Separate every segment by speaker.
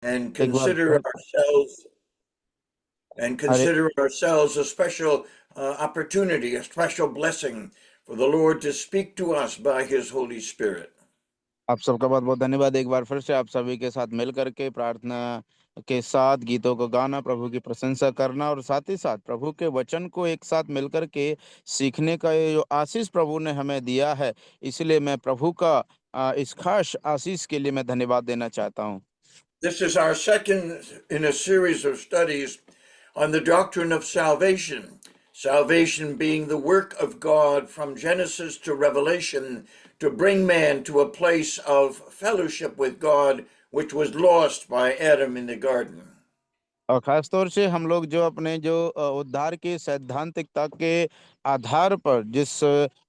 Speaker 1: and
Speaker 2: एक बार
Speaker 1: consider
Speaker 2: फिर
Speaker 1: ourselves and
Speaker 2: अरे
Speaker 1: consider ourselves a special opportunity, a special blessing for the Lord to speak to us by His Holy Spirit.
Speaker 2: आप सबका बहुत बहुत धन्यवाद। एक बार फिर से आप सभी के साथ मिल करके प्रार्थना के साथ गीतों को गाना, प्रभु की प्रशंसा करना और साथ ही साथ प्रभु के वचन को एक साथ मिल करके सीखने का ये जो आशीष प्रभु ने हमें दिया है, इसलिए मैं प्रभु का इस खास आशीष के लिए मैं धन्यवाद देना चाहता हूँ।
Speaker 1: This is our second in a series of studies on the doctrine of salvation. Salvation being the work of God from Genesis to Revelation to bring man to a place of fellowship with God, which was lost by Adam in the garden.
Speaker 2: और खास तौर से हम लोग जो अपने जो उद्धार की सैद्धांतिकता के आधार पर जिस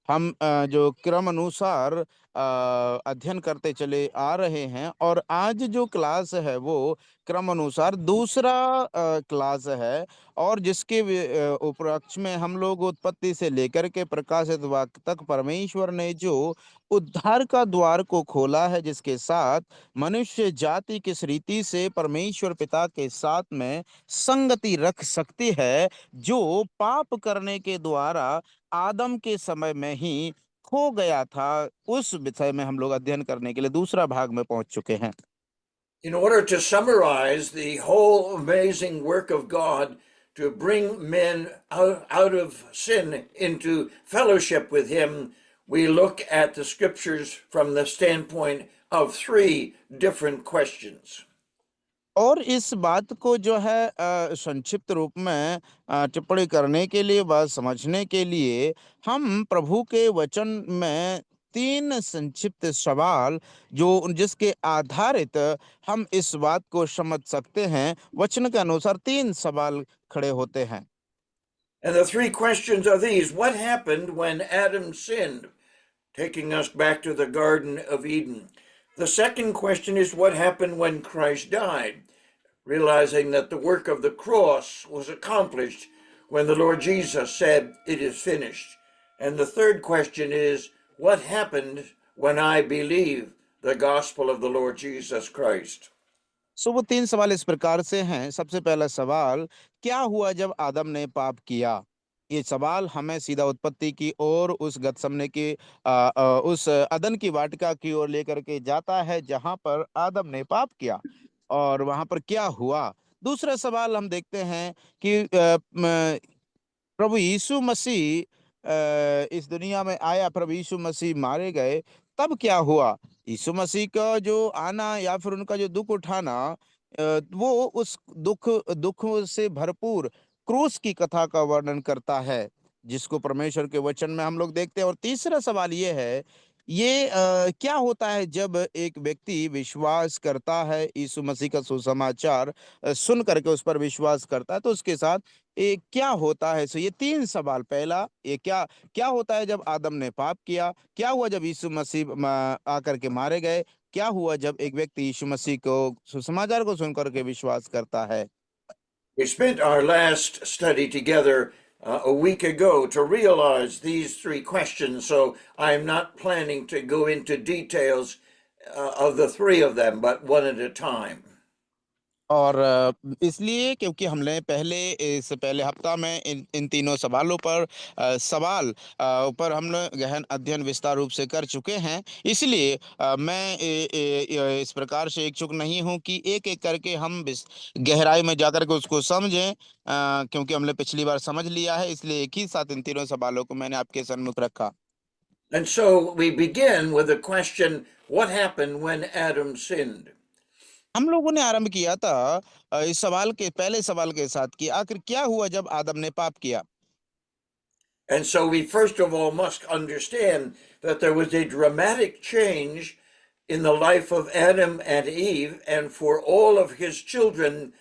Speaker 2: हम जो क्रम अनुसार अध्ययन करते चले आ रहे हैं, और आज जो क्लास है वो क्रम अनुसार दूसरा क्लास है, और जिसके उपलक्ष्य में हम लोग उत्पत्ति से लेकर के प्रकाशित वाक्य तक परमेश्वर ने जो उद्धार का द्वार को खोला है, जिसके साथ मनुष्य जाति किस रीति से परमेश्वर पिता के साथ में संगति रख सकती है, जो पाप करने के द्वारा आदम के समय में ही खो गया था। उस विषय में हम लोग अध्ययन करने के लिए दूसरा भाग में पहुंच चुके हैं।
Speaker 1: In order to summarize the whole amazing work of God to bring men out of sin into fellowship with Him, we look at the scriptures from the standpoint of three different questions.
Speaker 2: और इस बात को जो है संक्षिप्त रूप में टिप्पणी करने के लिए, बात समझने के लिए, हम प्रभु के वचन में तीन संक्षिप्त सवाल जो जिसके आधारित हम इस बात को समझ सकते हैं, वचन के अनुसार तीन सवाल खड़े होते हैं।
Speaker 1: And the three questions are these: what happened when Adam sinned, taking us back to the Garden of Eden? The second question is what happened when Christ died, realizing that the work of the cross was accomplished when the Lord Jesus said, "It is finished." And the third question is what happened when I believe the gospel of the Lord Jesus Christ?
Speaker 2: सो वो तीन सवाल इस प्रकार से हैं। सबसे पहला सवाल, क्या हुआ जब आदम ने पाप किया? ये सवाल हमें सीधा उत्पत्ति की ओर, उस गतसमने की उस अदन की वाटिका की ओर लेकर के जाता है, जहां पर आदम ने पाप किया और वहां पर क्या हुआ। दूसरा सवाल हम देखते हैं कि प्रभु यीशु मसीह इस दुनिया में आया, प्रभु यीशु मसीह मारे गए, तब क्या हुआ? यीशु मसीह का जो आना या फिर उनका जो दुख उठाना, वो उस दुख दुख से भरपूर क्रूस की कथा का वर्णन करता है, जिसको परमेश्वर के वचन में हम लोग देखते हैं। और तीसरा सवाल ये है, ये क्या होता है जब एक व्यक्ति विश्वास करता है, यीशु मसीह का सुसमाचार सुन करके उस पर विश्वास करता है, तो उसके साथ ये क्या होता है? सो ये तीन सवाल, पहला ये क्या क्या होता है जब आदम ने पाप किया, क्या हुआ जब यीशु मसीह आकर के मारे गए, क्या हुआ जब एक व्यक्ति यीशु मसीह को सुसमाचार को सुनकर के विश्वास करता है।
Speaker 1: We spent our last study together a week ago to realize these three questions, so I'm not planning to go into details of the three of them, but one at a time.
Speaker 2: और इसलिए क्योंकि हमने इस पहले हफ्ता में इन तीनों सवालों पर ऊपर हमने गहन अध्ययन विस्तार रूप से कर चुके हैं, इसलिए मैं इस प्रकार से इच्छुक नहीं हूं कि एक एक करके हम गहराई में जाकर के उसको समझें, क्योंकि हमने पिछली बार समझ लिया है, इसलिए एक ही साथ इन तीनों सवालों को मैंने आपके सम्मुख रखा।
Speaker 1: And so we begin with the question, what happened when Adam sinned?
Speaker 2: हम लोगों ने आरंभ किया था इस सवाल के पहले सवाल के साथ कि आखिर क्या हुआ जब आदम ने पाप किया।
Speaker 1: And so we first of all must understand that there was a dramatic change in the life of Adam and Eve and for all of his children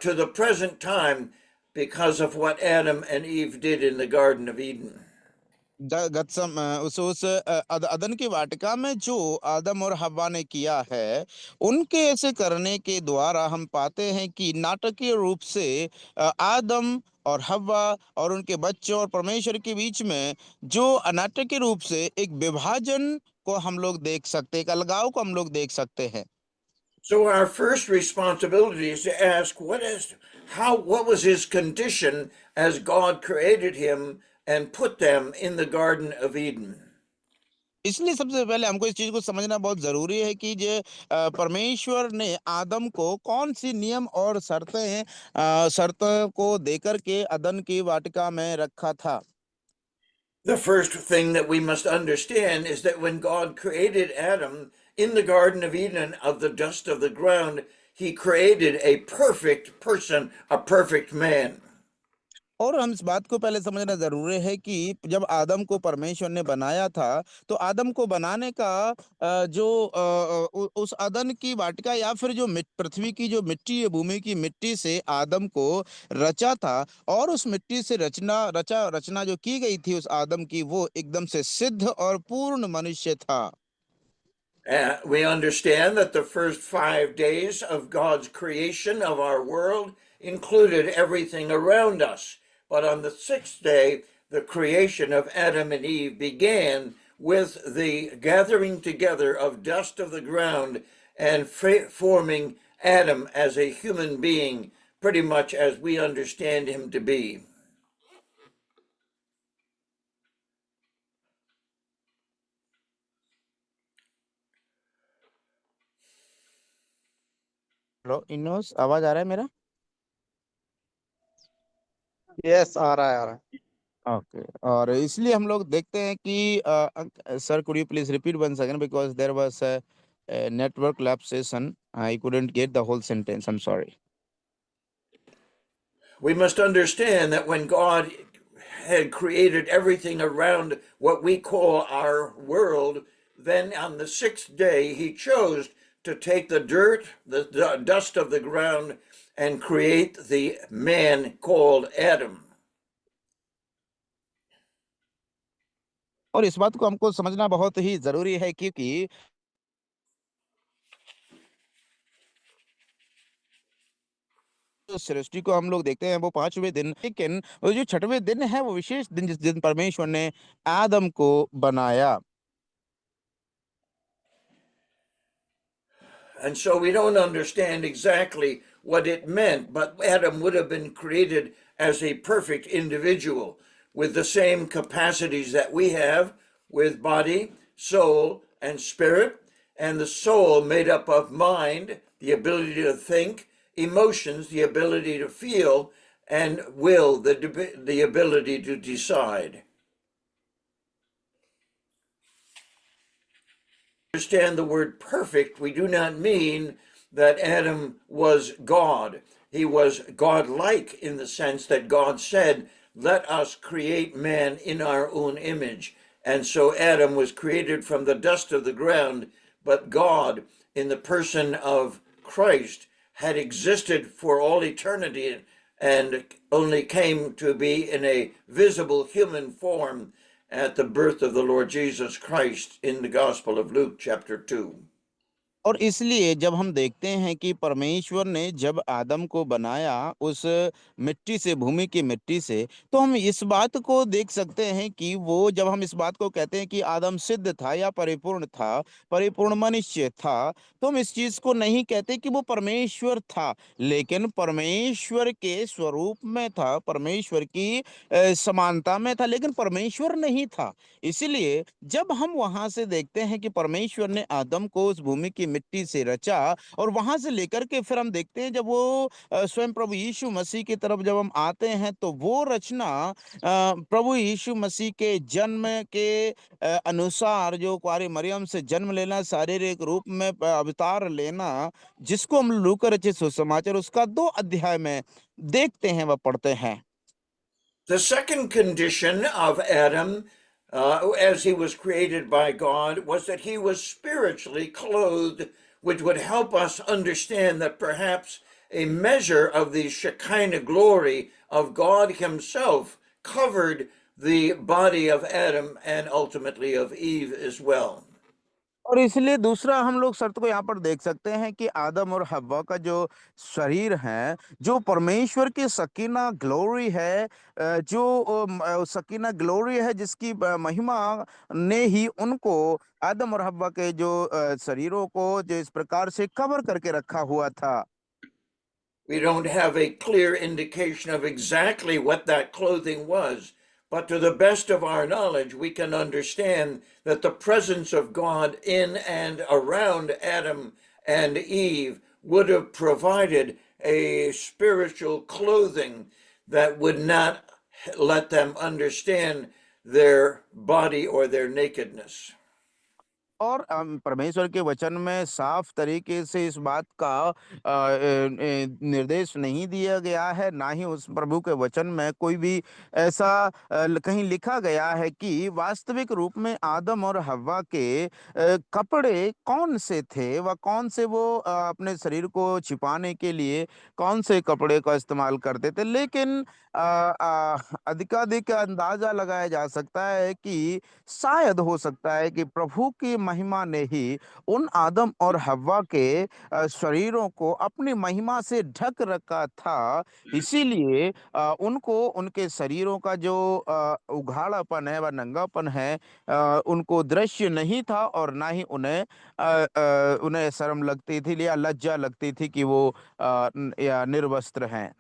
Speaker 1: to the present time because of what Adam and Eve did in the Garden of Eden.
Speaker 2: अदन की वाटिका में जो आदम और हव्वा ने किया है, उनके ऐसे करने के द्वारा हम पाते हैं कि नाटकीय रूप से आदम और हव्वा और उनके बच्चों और परमेश्वर के बीच में जो अनाटकीय रूप से एक विभाजन को हम लोग देख सकते हैं, एक अलगाव को हम लोग देख सकते हैं।
Speaker 1: So our first responsibility is to ask what was his condition as God created him and put them in the Garden of Eden.
Speaker 2: इसलिए सबसे पहले हमको इस चीज को समझना बहुत जरूरी है कि परमेश्वर ने आदम को कौन सी नियम और शर्तों को देकर के अदन की वाटिका में रखा था।
Speaker 1: The first thing that we must understand is that when God created Adam in the Garden of Eden of the dust of the ground, he created a perfect person, a perfect man.
Speaker 2: और हम इस बात को पहले समझना जरूरी है कि जब आदम को परमेश्वर ने बनाया था तो आदम को बनाने का उस अदन की वाटिका या फिर जो पृथ्वी की जो मिट्टी है, भूमि की मिट्टी से आदम को रचा था। और उस मिट्टी से रचना जो की गई थी उस आदम की, वो एकदम से सिद्ध और पूर्ण मनुष्य था।
Speaker 1: We understand that the first 5 days of God's creation of our world included everything around us. But on the sixth day, the creation of Adam and Eve began with the gathering together of dust of the ground and forming Adam as a human being, pretty much as we understand him to be.
Speaker 2: Hello Enos, आवाज आ रहा है मेरा?
Speaker 3: Yes, आ रहा है आ रहा है।
Speaker 2: Okay. और इसलिए हम लोग देखते हैं कि sir, could you please repeat one second because there was a network lapsation. I couldn't get the whole sentence. I'm sorry.
Speaker 1: We must understand that when God had created everything around what we call our world, then on the sixth day, he chose to take the dirt, the dust of the ground, and create the man called Adam.
Speaker 2: और इस बात को हमको समझना बहुत ही जरूरी है क्योंकि सृष्टि को हम लोग देखते हैं वो 5वें दिन, लेकिन वो जो 6वें दिन है वो विशेष दिन जिस दिन परमेश्वर ने आदम को बनाया।
Speaker 1: And so we don't understand exactly what it meant, but Adam would have been created as a perfect individual with the same capacities that we have, with body, soul, and spirit, and the soul made up of mind, the ability to think, emotions, the ability to feel, and will, the ability to decide. Understand the word perfect, we do not mean that Adam was God. He was God-like in the sense that God said, let us create man in our own image. And so Adam was created from the dust of the ground, but God, in the person of Christ, had existed for all eternity and only came to be in a visible human form at the birth of the Lord Jesus Christ in the Gospel of Luke, chapter 2.
Speaker 2: और इसलिए जब हम देखते हैं कि परमेश्वर ने जब आदम को बनाया उस मिट्टी से, भूमि की मिट्टी से, तो हम इस बात को देख सकते हैं कि वो, जब हम इस बात को कहते हैं कि आदम सिद्ध था या परिपूर्ण था, परिपूर्ण मनुष्य था, तो हम इस चीज को नहीं कहते कि वो परमेश्वर था, लेकिन परमेश्वर के स्वरूप में था, परमेश्वर की समानता में था, लेकिन परमेश्वर नहीं था। इसीलिए जब हम वहां से देखते हैं कि परमेश्वर ने आदम को उस भूमि की मिट्टी से रचा, और वहां से लेकर के फिर हम देखते हैं जब वो स्वयं प्रभु यीशु मसीह की तरफ जब हम आते हैं तो वो रचना प्रभु यीशु मसीह के जन्म के अनुसार, जो कुंवारी मरियम से जन्म लेना, शारीरिक रूप में अवतार लेना, जिसको हम लूका रचित सुसमाचार उसका 2 अध्याय में देखते हैं व पढ़ते हैं।
Speaker 1: The second condition of Adam, as he was created by God, was that he was spiritually clothed, which would help us understand that perhaps a measure of the Shekinah glory of God Himself covered the body of Adam and ultimately of Eve as well.
Speaker 2: और इसलिए दूसरा हम लोग शर्त को यहाँ पर देख सकते हैं कि आदम और हव्वा का जो शरीर है, जो परमेश्वर की सकीना ग्लोरी है, सकीना ग्लोरी है जिसकी महिमा ने ही उनको आदम और हव्वा के जो शरीरों को जो इस प्रकार से कवर करके रखा हुआ था।
Speaker 1: We don't have a clear indication of exactly what that clothing was, but to the best of our knowledge, we can understand that the presence of God in and around Adam and Eve would have provided a spiritual clothing that would not let them understand their body or their nakedness.
Speaker 2: और परमेश्वर के वचन में साफ तरीके से इस बात का निर्देश नहीं दिया गया है, ना ही उस प्रभु के वचन में कोई भी ऐसा कहीं लिखा गया है कि वास्तविक रूप में आदम और हव्वा के कपड़े कौन से थे, व कौन से वो अपने शरीर को छिपाने के लिए कौन से कपड़े का इस्तेमाल करते थे। लेकिन अधिकाधिक अंदाजा लगाया जा सकता है कि शायद हो सकता है कि प्रभु की महिमा ने ही उन आदम और हव्वा के शरीरों को अपनी महिमा से ढक रखा था। इसीलिए उनको उनके शरीरों का जो उघाड़ापन है व नंगापन है, उनको दृश्य नहीं था, और ना ही उन्हें शर्म लगती थी या लज्जा लगती थी कि वो या निर्वस्त्र हैं।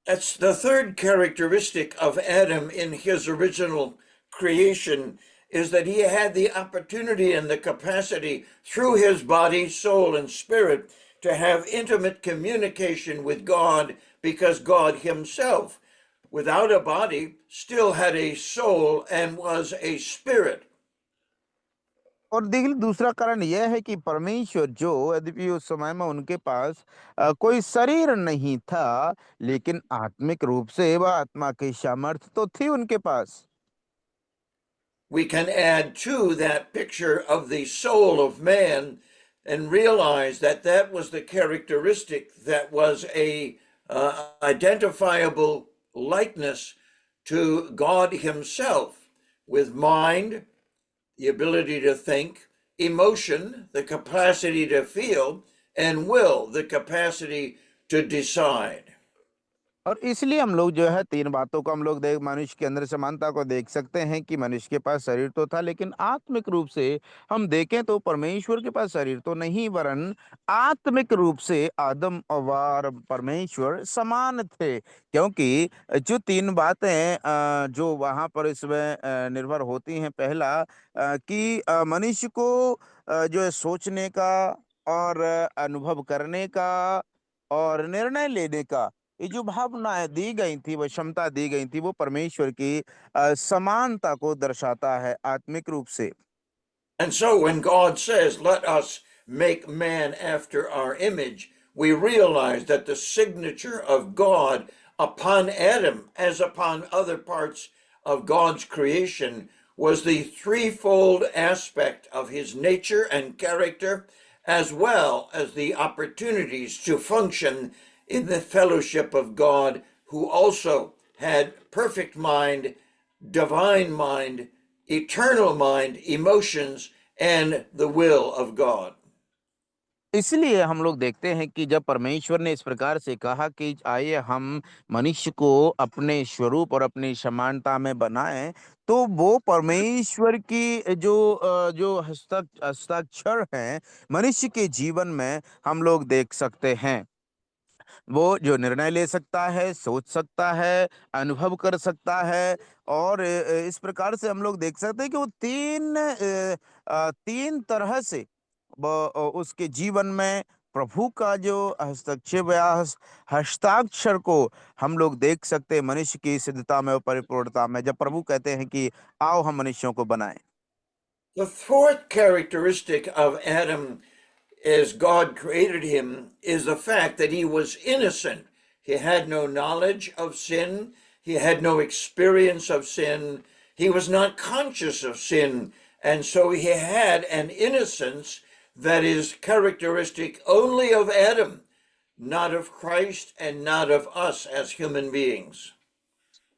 Speaker 1: That's the third characteristic of Adam in his original creation, is that he had the opportunity and the capacity through his body, soul, and spirit to have intimate communication with God, because God himself, without a body, still had a soul and was a spirit.
Speaker 2: और देखिए दूसरा कारण यह है कि परमेश्वर जो, यद्यपि उस समय में उनके पास कोई शरीर नहीं था, लेकिन आत्मिक रूप से वह आत्मा की सामर्थ्य तो थी उनके पास।
Speaker 1: We can add to that picture of the soul of man and realize that that was the characteristic that was a identifiable likeness to God himself, with mind, the ability to think, emotion, the capacity to feel, and will, the capacity to decide.
Speaker 2: और इसलिए हम लोग जो है तीन बातों को हम लोग देख मनुष्य के अंदर समानता को देख सकते हैं कि मनुष्य के पास शरीर तो था, लेकिन आत्मिक रूप से हम देखें तो परमेश्वर के पास शरीर तो नहीं, वरन आत्मिक रूप से आदम और परमेश्वर समान थे। क्योंकि जो तीन बातें जो वहां पर इसमें निर्भर होती हैं, पहला कि मनुष्य को जो है सोचने का और अनुभव करने का और निर्णय लेने का, ये जो भावनाएं दी गई थी, वो क्षमता दी गई थी, वो परमेश्वर की समानता को दर्शाता है आत्मिक रूप से।
Speaker 1: And so when God says, let us make man after our image, we realize that the signature of God upon Adam, as upon other parts of God's creation, was the threefold aspect of his nature and character, as well as the opportunities to function in the fellowship of God, who also had perfect mind, divine mind, eternal mind, emotions, and the will of God.
Speaker 2: इसलिए हम लोग देखते हैं कि जब परमेश्वर ने इस प्रकार से कहा कि आइए हम मनुष्य को अपने स्वरूप और अपनी समानता में बनाएं, तो वो परमेश्वर की जो हस्ताक्षर हैं मनुष्य के जीवन में हम लोग देख सकते हैं। वो जो निर्णय ले सकता है, सोच सकता है, अनुभव कर सकता है, और इस प्रकार से हम लोग देख सकते हैं कि वो तीन तरह से उसके जीवन में प्रभु का जो हस्तक्षेप या हस्ताक्षर को हम लोग देख सकते हैं मनुष्य की सिद्धता में और परिपूर्णता में, जब प्रभु कहते हैं कि आओ हम मनुष्यों को बनाएं।
Speaker 1: The fourth characteristic of Adam, as God created him, is the fact that he was innocent. He had no knowledge of sin, he had no experience of sin, he was not conscious of sin, and so he had an innocence that is characteristic only of Adam, not of Christ and not of us as human beings.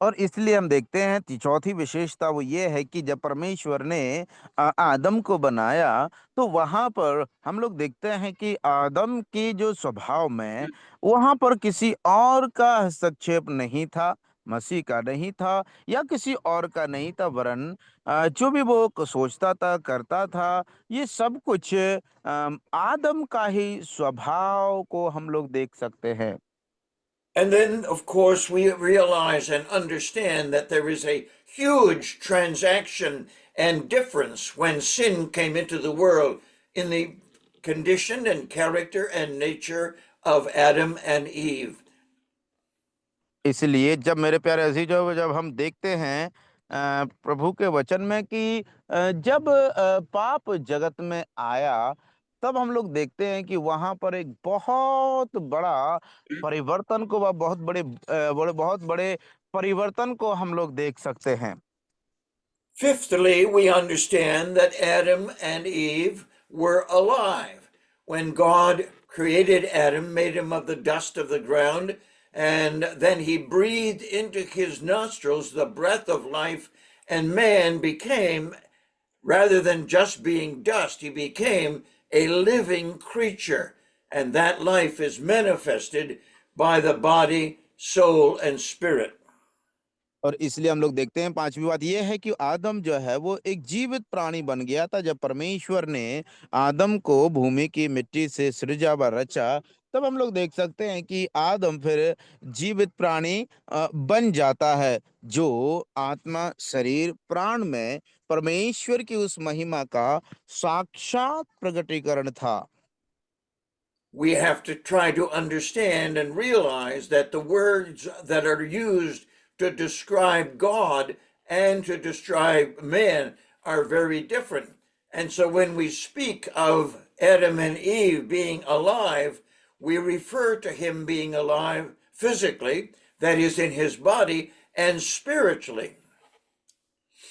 Speaker 2: और इसलिए हम देखते हैं चौथी विशेषता वो ये है कि जब परमेश्वर ने आदम को बनाया, तो वहां पर हम लोग देखते हैं कि आदम के जो स्वभाव में वहां पर किसी और का हस्तक्षेप नहीं था, मसीह का नहीं था या किसी और का नहीं था, वरन जो भी वो सोचता था करता था, ये सब कुछ आदम का ही स्वभाव को हम लोग देख सकते हैं।
Speaker 1: And then, of course, we realize and understand that there is a huge transaction and difference when sin came into the world in the condition and character and nature of Adam and Eve.
Speaker 2: इसलिए जब मेरे प्यारे अजीजों, जब हम देखते हैं प्रभु के वचन में कि जब पाप जगत में आया, तब हम लोग देखते हैं कि वहां पर एक बहुत बड़ा परिवर्तन को व बहुत बड़े परिवर्तन को हम लोग देख सकते हैं।
Speaker 1: Fifthly, we understand that Adam and Eve were alive. When God created Adam, made him of the dust of the ground, and then he breathed into his nostrils the breath of life, and man became, rather than just being dust, he became a living creature. And that life is manifested by the body, soul, and spirit.
Speaker 2: और इसलिए हम लोग देखते हैं पांचवी बात यह है कि आदम जो है वो एक जीवित प्राणी बन गया था। जब परमेश्वर ने आदम को भूमि की मिट्टी से सृजा व रचा, तब हम लोग देख सकते हैं कि आदम फिर जीवित प्राणी बन जाता है, जो आत्मा शरीर प्राण में परमेश्वर की उस महिमा का साक्षात प्रकटीकरण था।
Speaker 1: We have to try to understand and realize that the words that are used to describe God and to describe man are very different. And so when we speak of Adam and Eve being alive, we refer to him being alive physically, that is, in his body, and spiritually.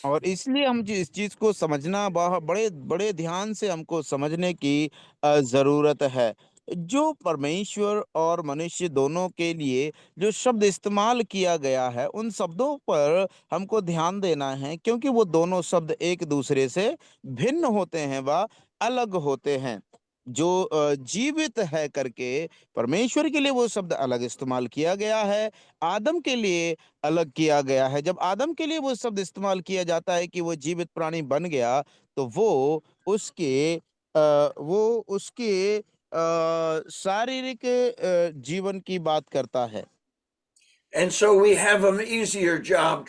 Speaker 2: और इसलिए हम इस चीज को समझना बहुत बड़े बड़े ध्यान से हमको समझने की जरूरत है। जो परमेश्वर और मनुष्य दोनों के लिए जो शब्द इस्तेमाल किया गया है, उन शब्दों पर हमको ध्यान देना है, क्योंकि वो दोनों शब्द एक दूसरे से भिन्न होते हैं व अलग होते हैं। जो जीवित है करके परमेश्वर के लिए वो शब्द अलग इस्तेमाल किया गया है, आदम के लिए अलग किया गया है। जब आदम के लिए वो शब्द इस्तेमाल किया जाता है कि वो जीवित प्राणी बन गया, तो वो उसके शारीरिक जीवन की बात करता है।
Speaker 1: And so we have an easier job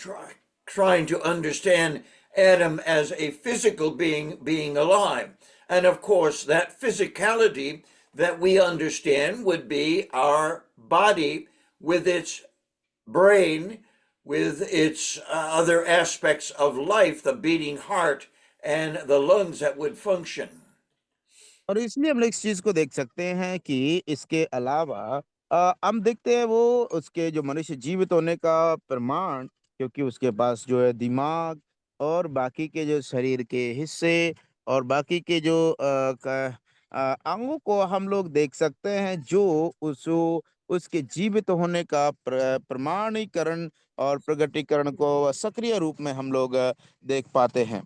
Speaker 1: trying to understand Adam as a physical being alive. And of course, that physicality that we understand would be our body with its brain, with its other aspects of life, the beating heart and the lungs that would function.
Speaker 2: और इसलिए हम लोग इस चीज को देख सकते हैं कि इसके अलावा हम देखते हैं वो उसके जो मनुष्य जीवित होने का प्रमाण, क्योंकि उसके पास जो है दिमाग और बाकी के जो शरीर के हिस्से और बाकी के जो अंगों को हम लोग देख सकते हैं, जो उसके जीवित होने का प्रमाणीकरण और प्रगटीकरण को सक्रिय रूप में हम लोग देख पाते हैं।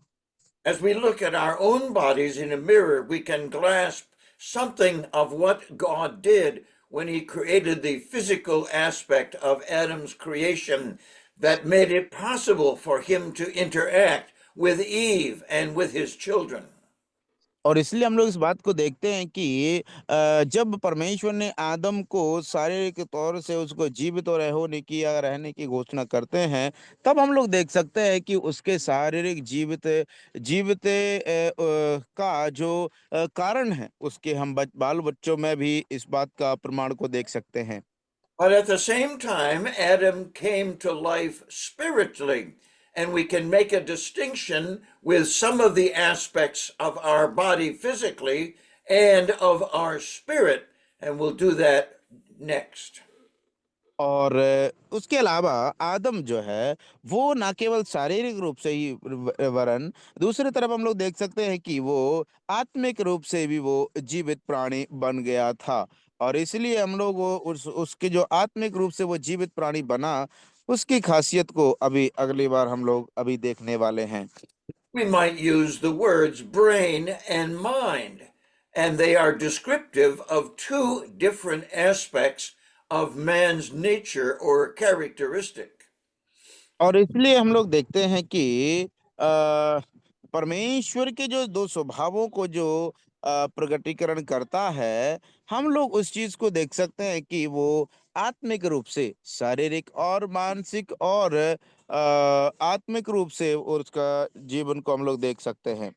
Speaker 1: As we look at our own bodies in a mirror, we can grasp something of what God did when He created the physical aspect of Adam's creation that made it possible for him to interact with Eve and with his children.
Speaker 2: और इसलिए हम लोग इस बात को देखते हैं कि जब परमेश्वर ने आदम को शारीरिक तौर से उसको जीवित और होने की या रहने की घोषणा करते हैं, तब हम लोग देख सकते हैं कि उसके शारीरिक जीवित जीवित का जो कारण है, उसके हम बाल बच्चों में भी इस बात का प्रमाण को देख सकते हैं।
Speaker 1: But at the same time, Adam came to life spiritually, and we can make a distinction with some of the aspects of our body physically and of our spirit, and we'll do that next.
Speaker 2: और उसके अलावा आदम जो है वो ना केवल शारीरिक रूप से ही वरन दूसरी तरफ हम लोग देख सकते हैं कि वो आत्मिक रूप से भी वो जीवित प्राणी बन गया था। और इसलिए हम लोग वो उसके जो आत्मिक रूप से वो जीवित प्राणी बना, उसकी खासियत को अभी अगली बार हम लोग अभी देखने वाले हैं।
Speaker 1: We might use the words brain and mind, and they are descriptive of two different aspects of man's nature or characteristic.
Speaker 2: और इसलिए हम लोग देखते हैं कि अ, परमेश्वर के जो दो स्वभावों को जो प्रगटीकरण करता है, हम लोग उस चीज को देख सकते हैं कि वो आत्मिक रूप से, शारीरिक और मानसिक और आत्मिक रूप से और उसका जीवन को हम लोग देख सकते हैं।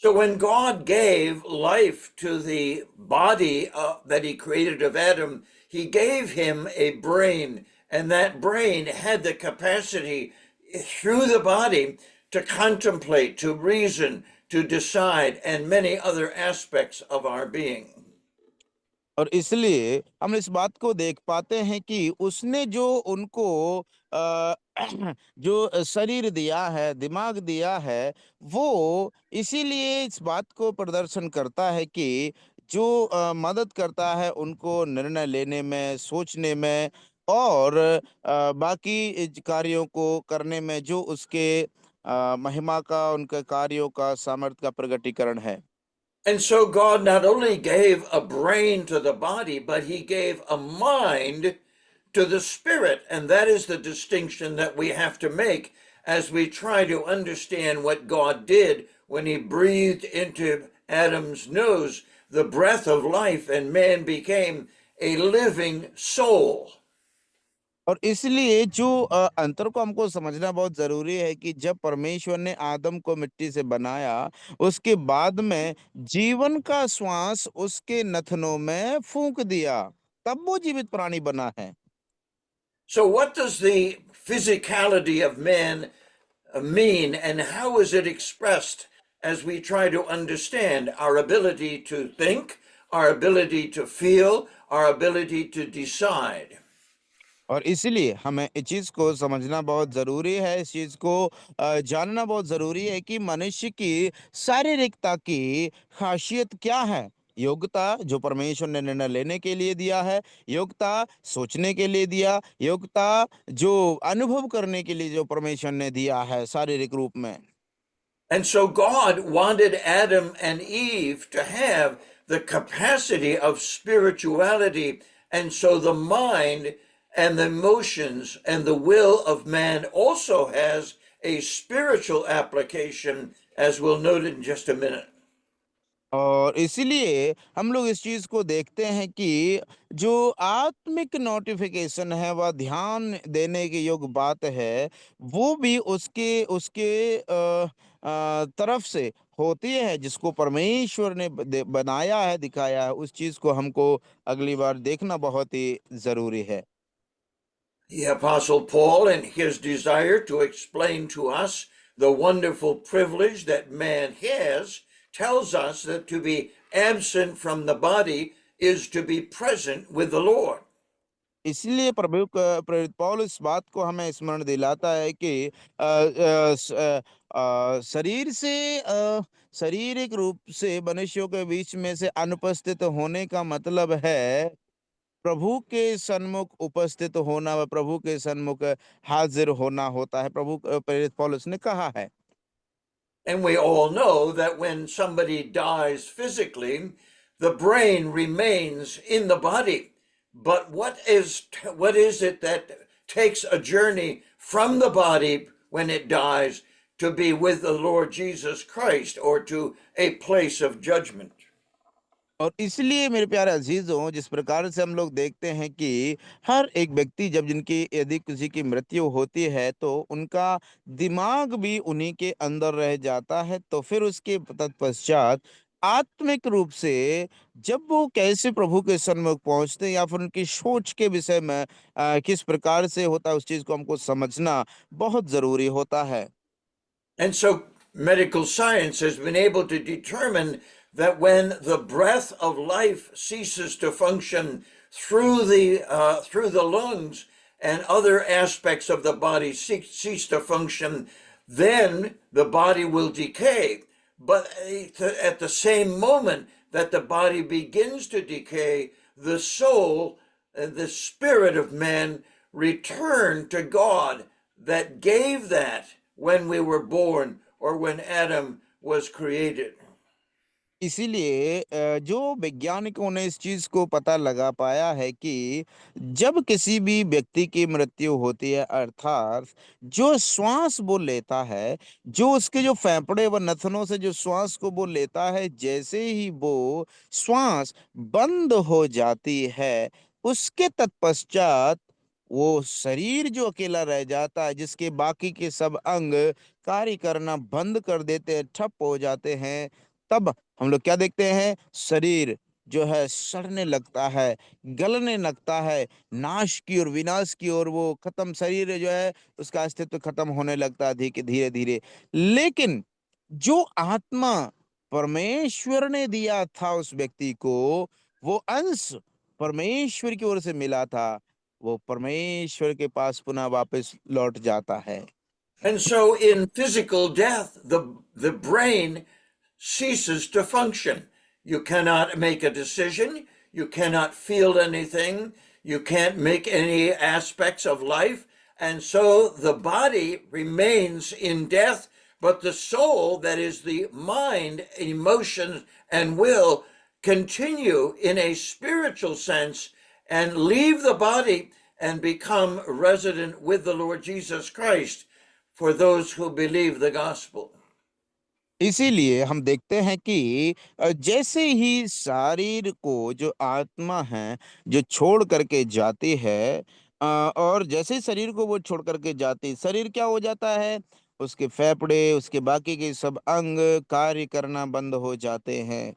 Speaker 1: So when God gave life to the body that he created of Adam, he gave him a brain, and that brain had the capacity through the body to contemplate, to reason, to decide, and many other aspects of our being.
Speaker 2: और इसलिए हम इस बात को देख पाते हैं कि उसने जो उनको अ, जो शरीर दिया है, दिमाग दिया है, वो इसीलिए इस बात को प्रदर्शन करता है कि जो मदद करता है उनको निर्णय लेने में, सोचने में और बाकी कार्यों को करने में, जो उसके महिमा का, उनके कार्यों का, सामर्थ्य का प्रगटीकरण है।
Speaker 1: And so God not only gave a brain to the body, but he gave a mind to the spirit. And that is the distinction that we have to make as we try to understand what God did when he breathed into Adam's nose the breath of life, and man became a living soul.
Speaker 2: और इसलिए जो अंतर को हमको समझना बहुत जरूरी है कि जब परमेश्वर ने आदम को मिट्टी से बनाया, उसके बाद में जीवन का श्वास उसके नथनों में फूंक दिया, तब वो जीवित प्राणी बना है।
Speaker 1: So, what does the physicality of man mean, and how is it expressed as we try to understand our ability to think, our ability to feel, our ability to decide?
Speaker 2: और इसलिए हमें इस चीज को समझना बहुत जरूरी है, इस चीज को जानना बहुत जरूरी है कि मनुष्य की शारीरिकता की खासियत क्या है। योग्यता जो परमेश्वर ने निर्णय लेने के लिए दिया है, योग्यता सोचने के लिए दिया, योग्यता जो अनुभव करने के लिए जो परमेश्वर ने दिया है शारीरिक रूप में।
Speaker 1: And so, God wanted Adam and Eve to have the capacity of spirituality, and so the mind and the emotions and the will of man also has a spiritual application, as we'll note in just a minute.
Speaker 2: और इसीलिए हम लोग इस चीज को देखते हैं कि जो आत्मिक नोटिफिकेशन है, वह ध्यान देने के योग्य बात है, वो भी उसके उसके तरफ से होती है, जिसको परमेश्वर ने बनाया है, दिखाया है। उस चीज को हमको अगली बार देखना बहुत ही जरूरी है।
Speaker 1: The Apostle Paul, in his desire to explain to us the wonderful privilege that man has, tells us that to be absent from the body is to be present with the Lord.
Speaker 2: इसलिए प्रेरित पौलुस इस बात को हमें स्मरण दिलाता है कि शरीर से शारीरिक रूप से मनुष्यों के बीच में से अनुपस्थित होने का मतलब है प्रभु के सन्मुख उपस्थित होना, व प्रभु के सन्मुख हाजिर होना होता है, प्रभु प्रेरित पौलुस ने कहा है।
Speaker 1: And we all know that when somebody dies physically, the brain remains in the body. But what is it that takes a journey from the body when it dies to be with the Lord Jesus Christ or to a place of judgment?
Speaker 2: और इसलिए मेरे प्यारे अजीजों, जिस प्रकार से हम लोग देखते हैं कि हर एक व्यक्ति जब जिनकी यदि किसी की मृत्यु होती है, तो उनका दिमाग भी उन्हीं के अंदर रह जाता है। तो फिर उसके तत्पश्चात आत्मिक रूप से जब वो कैसे प्रभु के सन्मुख पहुंचते हैं, या फिर उनकी सोच के विषय में किस प्रकार से होता है, उस चीज को हमको समझना बहुत जरूरी होता है।
Speaker 1: And so medical science has been able to determine that when the breath of life ceases to function through the lungs and other aspects of the body cease to function, then the body will decay. But at the same moment that the body begins to decay, the soul and the spirit of man return to God that gave that when we were born or when Adam was created.
Speaker 2: इसीलिए जो वैज्ञानिकों ने इस चीज को पता लगा पाया है कि जब किसी भी व्यक्ति की मृत्यु होती है, अर्थात जो श्वास वो लेता है, जो उसके जो फेफड़े व नथनों से जो श्वास को वो लेता है, जैसे ही वो श्वास बंद हो जाती है, उसके तत्पश्चात वो शरीर जो अकेला रह जाता है, जिसके बाकी के सब अंग कार्य करना बंद कर देते हैं, ठप हो जाते हैं, तब हम लोग क्या देखते हैं? शरीर जो है सड़ने लगता है, गलने लगता है, नाश की ओर, विनाश की ओर वो खत्म, शरीर जो है उसका अस्तित्व खत्म होने लगता है धीरे धीरे। लेकिन जो आत्मा परमेश्वर ने दिया था उस व्यक्ति को, वो अंश परमेश्वर की ओर से मिला था, वो परमेश्वर के पास पुनः वापस लौट जाता है।
Speaker 1: And so in physical death, the brain ceases to function. You cannot make a decision. You cannot feel anything. You can't make any aspects of life. And so the body remains in death, but the soul, that is the mind, emotions, and will, continue in a spiritual sense and leave the body and become resident with the Lord Jesus Christ for those who believe the gospel.
Speaker 2: इसीलिए हम देखते हैं कि जैसे ही शरीर को जो आत्मा है जो छोड़ करके जाती है, और जैसे ही शरीर को वो छोड़ करके जाती, शरीर क्या हो जाता है? उसके फेफड़े, उसके बाकी के सब अंग कार्य करना बंद हो जाते हैं।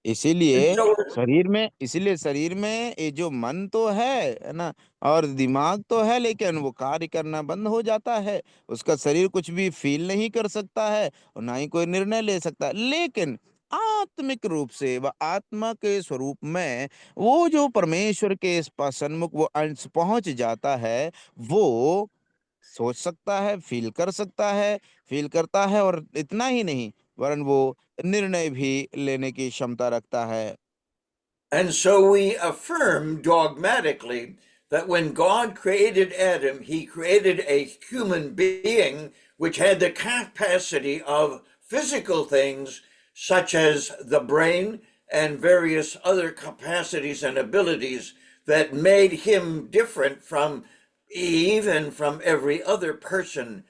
Speaker 1: And
Speaker 2: इसीलिए
Speaker 1: so
Speaker 2: शरीर में ये जो मन तो है ना, और दिमाग तो है, लेकिन वो कार्य करना बंद हो जाता है। उसका शरीर कुछ भी फील नहीं कर सकता है और ना ही कोई निर्णय ले सकता है। लेकिन आत्मिक रूप से व आत्मा के स्वरूप में वो जो परमेश्वर के इस सन्मुख वो अंश पहुंच जाता है, वो सोच सकता है, फील करता है, और इतना ही नहीं, वरन वो निर्णय भी लेने की क्षमता रखता है।
Speaker 1: And so we affirm dogmatically that when God created Adam, he created a human being which had the capacity of physical things such as the brain and various other capacities and abilities that made him different from Eve and from every other person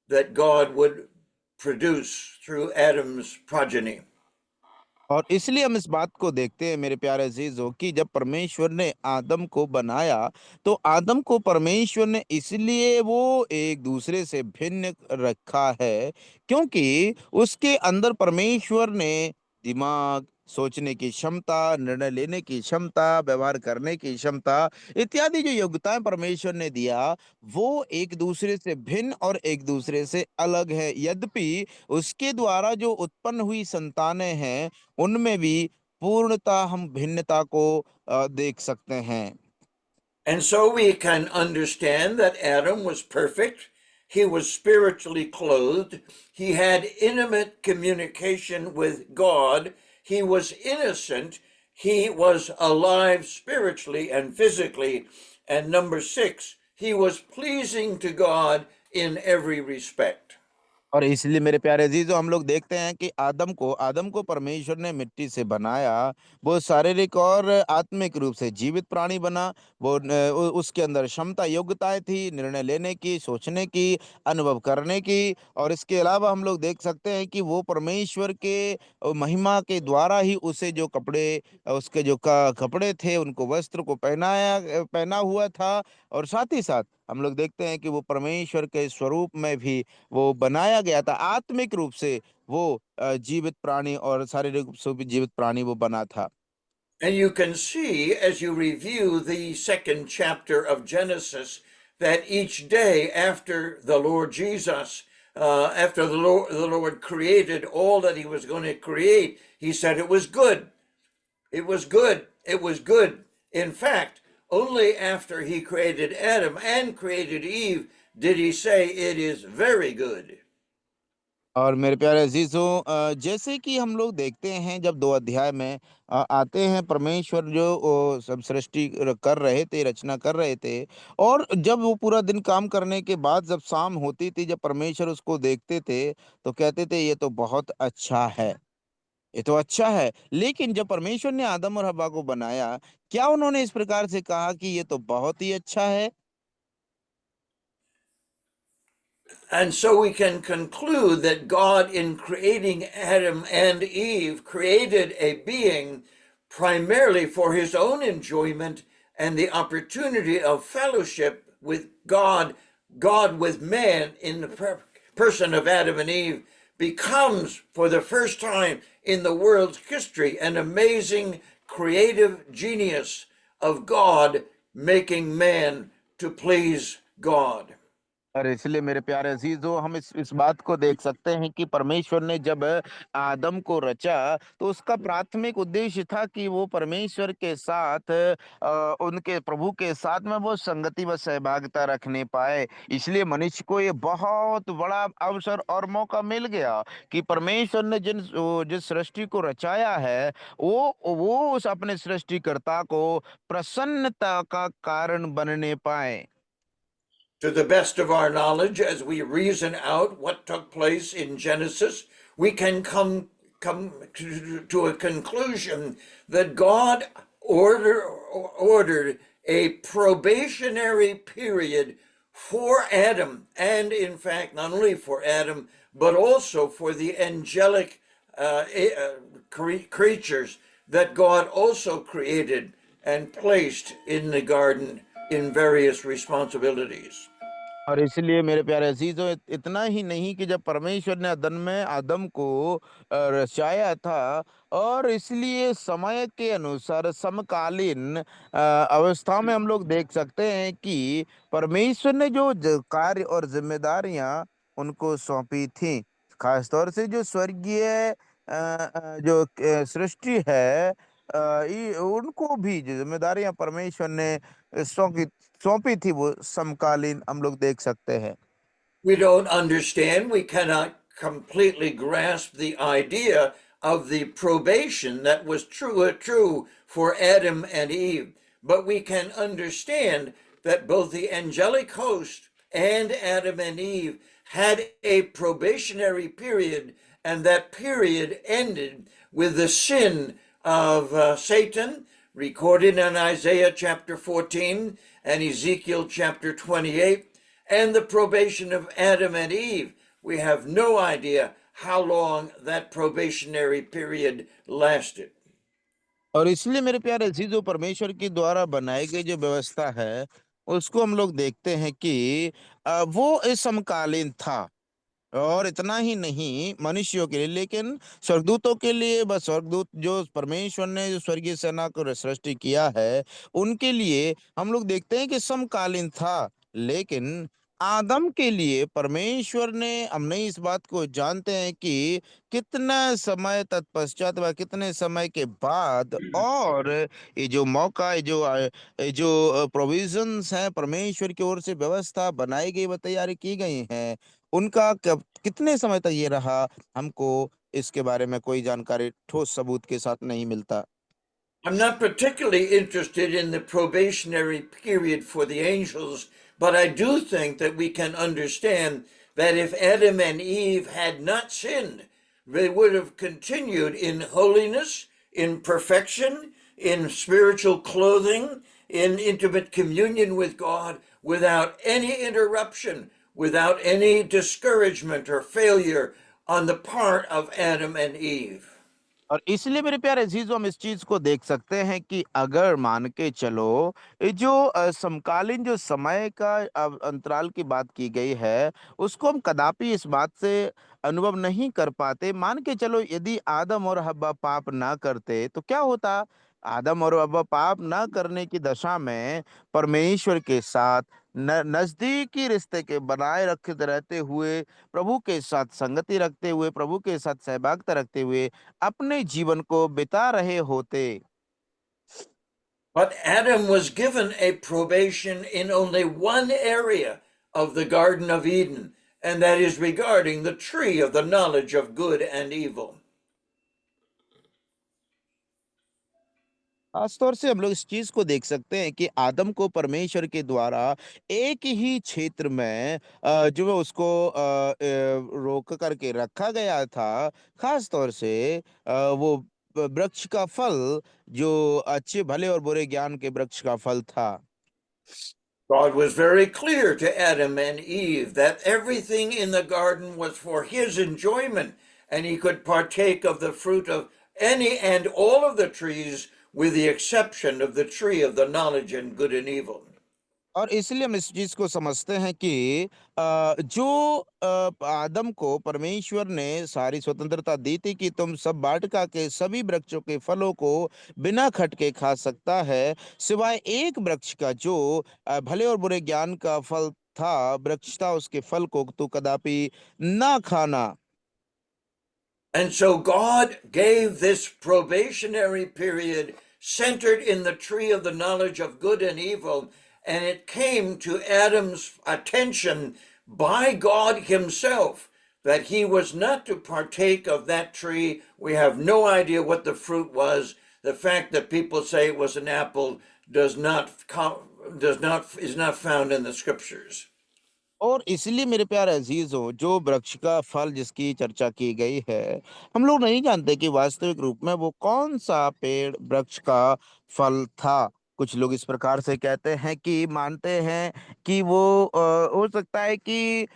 Speaker 1: that God would produce through Adam's progeny.
Speaker 2: और इसलिए हम इस बात को देखते हैं मेरे प्यारे अजीजों कि जब परमेश्वर ने आदम को बनाया, तो आदम को परमेश्वर ने इसलिए वो एक दूसरे से भिन्न रखा है, क्योंकि उसके अंदर परमेश्वर ने दिमाग, सोचने की क्षमता, निर्णय लेने की क्षमता, व्यवहार करने की क्षमता इत्यादि जो योग्यताएं परमेश्वर ने दिया, वो एक दूसरे से भिन्न और एक दूसरे से अलग है। यद्यपि उसके द्वारा जो उत्पन्न हुई संतानें हैं, उनमें भी पूर्णता हम भिन्नता को देख सकते हैं।
Speaker 1: And so we can understand that Adam was perfect. He was spiritually clothed. He had intimate communication with God. He was innocent. He was alive spiritually and physically. And number six, he was pleasing to God in every respect.
Speaker 2: और इसलिए मेरे प्यारे अजीजों, हम लोग देखते हैं कि आदम को परमेश्वर ने मिट्टी से बनाया। वो शारीरिक और आत्मिक रूप से जीवित प्राणी बना। वो उसके अंदर क्षमता, योग्यताएं थी निर्णय लेने की, सोचने की, अनुभव करने की। और इसके अलावा हम लोग देख सकते हैं कि वो परमेश्वर के महिमा के द्वारा ही उसे जो कपड़े, उसके जो कपड़े थे, उनको वस्त्र को पहना हुआ था। और साथ ही साथ हम लोग देखते हैं कि वो परमेश्वर के स्वरूप में भी वो बनाया गया था। आत्मिक रूप से वो जीवित प्राणी और शारीरिक रूप से भी जीवित प्राणी वो बना था।
Speaker 1: And you can see as you review the second chapter of Genesis that each day after the Lord Jesus, after the Lord created all that he was going to create, he said it was good. It was good. It was good. In fact, only after he created Adam and created Eve did he say it is very good.
Speaker 2: और मेरे प्यारे अजीजों, जैसे कि हम लोग देखते हैं जब 2 अध्याय में आते हैं, परमेश्वर जो सब सृष्टि कर रहे थे, रचना कर रहे थे, और जब वो पूरा दिन काम करने के बाद जब शाम होती थी, जब परमेश्वर उसको देखते थे तो कहते थे ये तो बहुत अच्छा है, ये तो अच्छा है। लेकिन जब परमेश्वर ने आदम और हव्वा को बनाया, क्या उन्होंने इस प्रकार से कहा कि ये तो बहुत ही अच्छा है?
Speaker 1: And so we can conclude that God, in creating Adam and Eve, created a being primarily for his own enjoyment and the opportunity of fellowship with God, God with man in the person of Adam and Eve, becomes for the first time in the world's history an amazing creative genius of God making man to please God.
Speaker 2: और इसलिए मेरे प्यारे अजीजों, हम इस बात को देख सकते हैं कि परमेश्वर ने जब आदम को रचा तो उसका प्राथमिक उद्देश्य था कि वो परमेश्वर के साथ, उनके प्रभु के साथ में वो संगति व सहभागिता रखने पाए। इसलिए मनुष्य को ये बहुत बड़ा अवसर और मौका मिल गया कि परमेश्वर ने जिस सृष्टि को रचाया है, वो उस अपने सृष्टिकर्ता को प्रसन्नता का कारण बनने पाए।
Speaker 1: To the best of our knowledge, as we reason out what took place in Genesis, we can come to a conclusion that God ordered a probationary period for Adam, and in fact, not only for Adam, but also for the angelic creatures that God also created and placed in the garden in various responsibilities.
Speaker 2: और इसलिए मेरे प्यारे अजीजों, इतना ही नहीं कि जब परमेश्वर ने आदम को रचाया था, और इसलिए समय के अनुसार समकालीन अवस्था में हम लोग देख सकते हैं कि परमेश्वर ने जो कार्य और जिम्मेदारियां उनको सौंपी थी, खासतौर से जो स्वर्गीय जो सृष्टि है, उनको भी जो जिम्मेदारियां परमेश्वर ने सौंपी सौंपी थी, वो समकालीन हम लोग देख सकते हैं।
Speaker 1: We don't understand, we cannot completely grasp the idea of the probation that was true for Adam and Eve, but we can understand that both the angelic host and Adam and Eve had a probationary period, and that period ended with the sin of Satan, recorded in Isaiah chapter 14 and Ezekiel chapter 28, and the probation of Adam and Eve. We have no idea how long that probationary period lasted.
Speaker 2: और इसलिए मेरे प्यारे अजीजों, परमेश्वर के द्वारा बनाई गई जो व्यवस्था है, उसको हम लोग देखते हैं कि वो इस समकालीन था। और इतना ही नहीं मनुष्यों के लिए, लेकिन स्वर्गदूतों के लिए, बस स्वर्गदूत जो परमेश्वर ने जो स्वर्गीय सेना को सृष्टि किया है, उनके लिए हम लोग देखते हैं कि समकालीन था। लेकिन आदम के लिए परमेश्वर ने, हम नहीं इस बात को जानते हैं कि कितना समय तत्पश्चात व कितने समय के बाद, और ये जो मौका, ये जो प्रोविजंस हैं, परमेश्वर की ओर से व्यवस्था बनाई गई व तैयारी की गई हैं, उनका कब कितने समय तक ये रहा, हमको इसके बारे में कोई जानकारी ठोस सबूत के साथ नहीं मिलता।
Speaker 1: I'm not particularly interested in the probationary period for the angels, but I do think that we can understand that if Adam and Eve had not sinned, they would have continued in holiness, in perfection, in spiritual clothing, in intimate communion with God, without any interruption, without any discouragement or failure on the part of Adam and Eve.
Speaker 2: और इसलिए मेरे प्यारे अजीजों, हम इस चीज को देख सकते हैं कि अगर मान के चलो, ये जो समकालीन जो समय का अंतराल की बात की गई है, उसको हम कदापि इस बात से अनुभव नहीं कर पाते। मान के चलो, यदि आदम और हव्वा पाप ना करते तो क्या होता? आदम और हव्वा पाप ना करने की दशा में परमेश्वर के साथ नजदीकी रिश्ते के बनाए रखते रहते हुए, प्रभु के साथ संगति रखते हुए, प्रभु के साथ सहभागिता रखते हुए अपने जीवन को बिता रहे होते।
Speaker 1: But Adam was given a probation in only one area of the Garden of Eden, and that is regarding the tree of the knowledge of good and evil.
Speaker 2: खासतौर से हम लोग इस चीज को देख सकते हैं कि आदम को परमेश्वर के द्वारा एक ही क्षेत्र में जो है उसको रोक करके रखा गया था। खास तौर से वो वृक्ष का फल जो अच्छे भले और बुरे ज्ञान के वृक्ष का फल था।
Speaker 1: God was very clear to Adam and Eve that everything in the garden was for his enjoyment, and he could partake of the fruit of any and all of the trees, with the exception of the tree of the knowledge and good and evil.
Speaker 2: और इसलिए हम इस चीज को समझते हैं कि जो आदम को परमेश्वर ने सारी स्वतंत्रता दी थी कि तुम सब वाटिका के सभी वृक्षों के फलों को बिना खटके खा सकता है, सिवाय एक वृक्ष का जो भले और बुरे ज्ञान का फल था, वृक्ष था, उसके फल को तू कदापि ना खाना।
Speaker 1: And so God gave this probationary period centered in the tree of the knowledge of good and evil, and it came to Adam's attention by God himself that he was not to partake of that tree. We have no idea what the fruit was. The fact that people say it was an apple is not found in the scriptures.
Speaker 2: और इसलिए मेरे प्यारे अजीजों, जो वृक्ष का फल जिसकी चर्चा की गई है, हम लोग नहीं जानते कि वास्तविक रूप में वो कौन सा पेड़ वृक्ष का फल था। कुछ लोग इस प्रकार से कहते हैं कि मानते हैं कि वो हो सकता है कि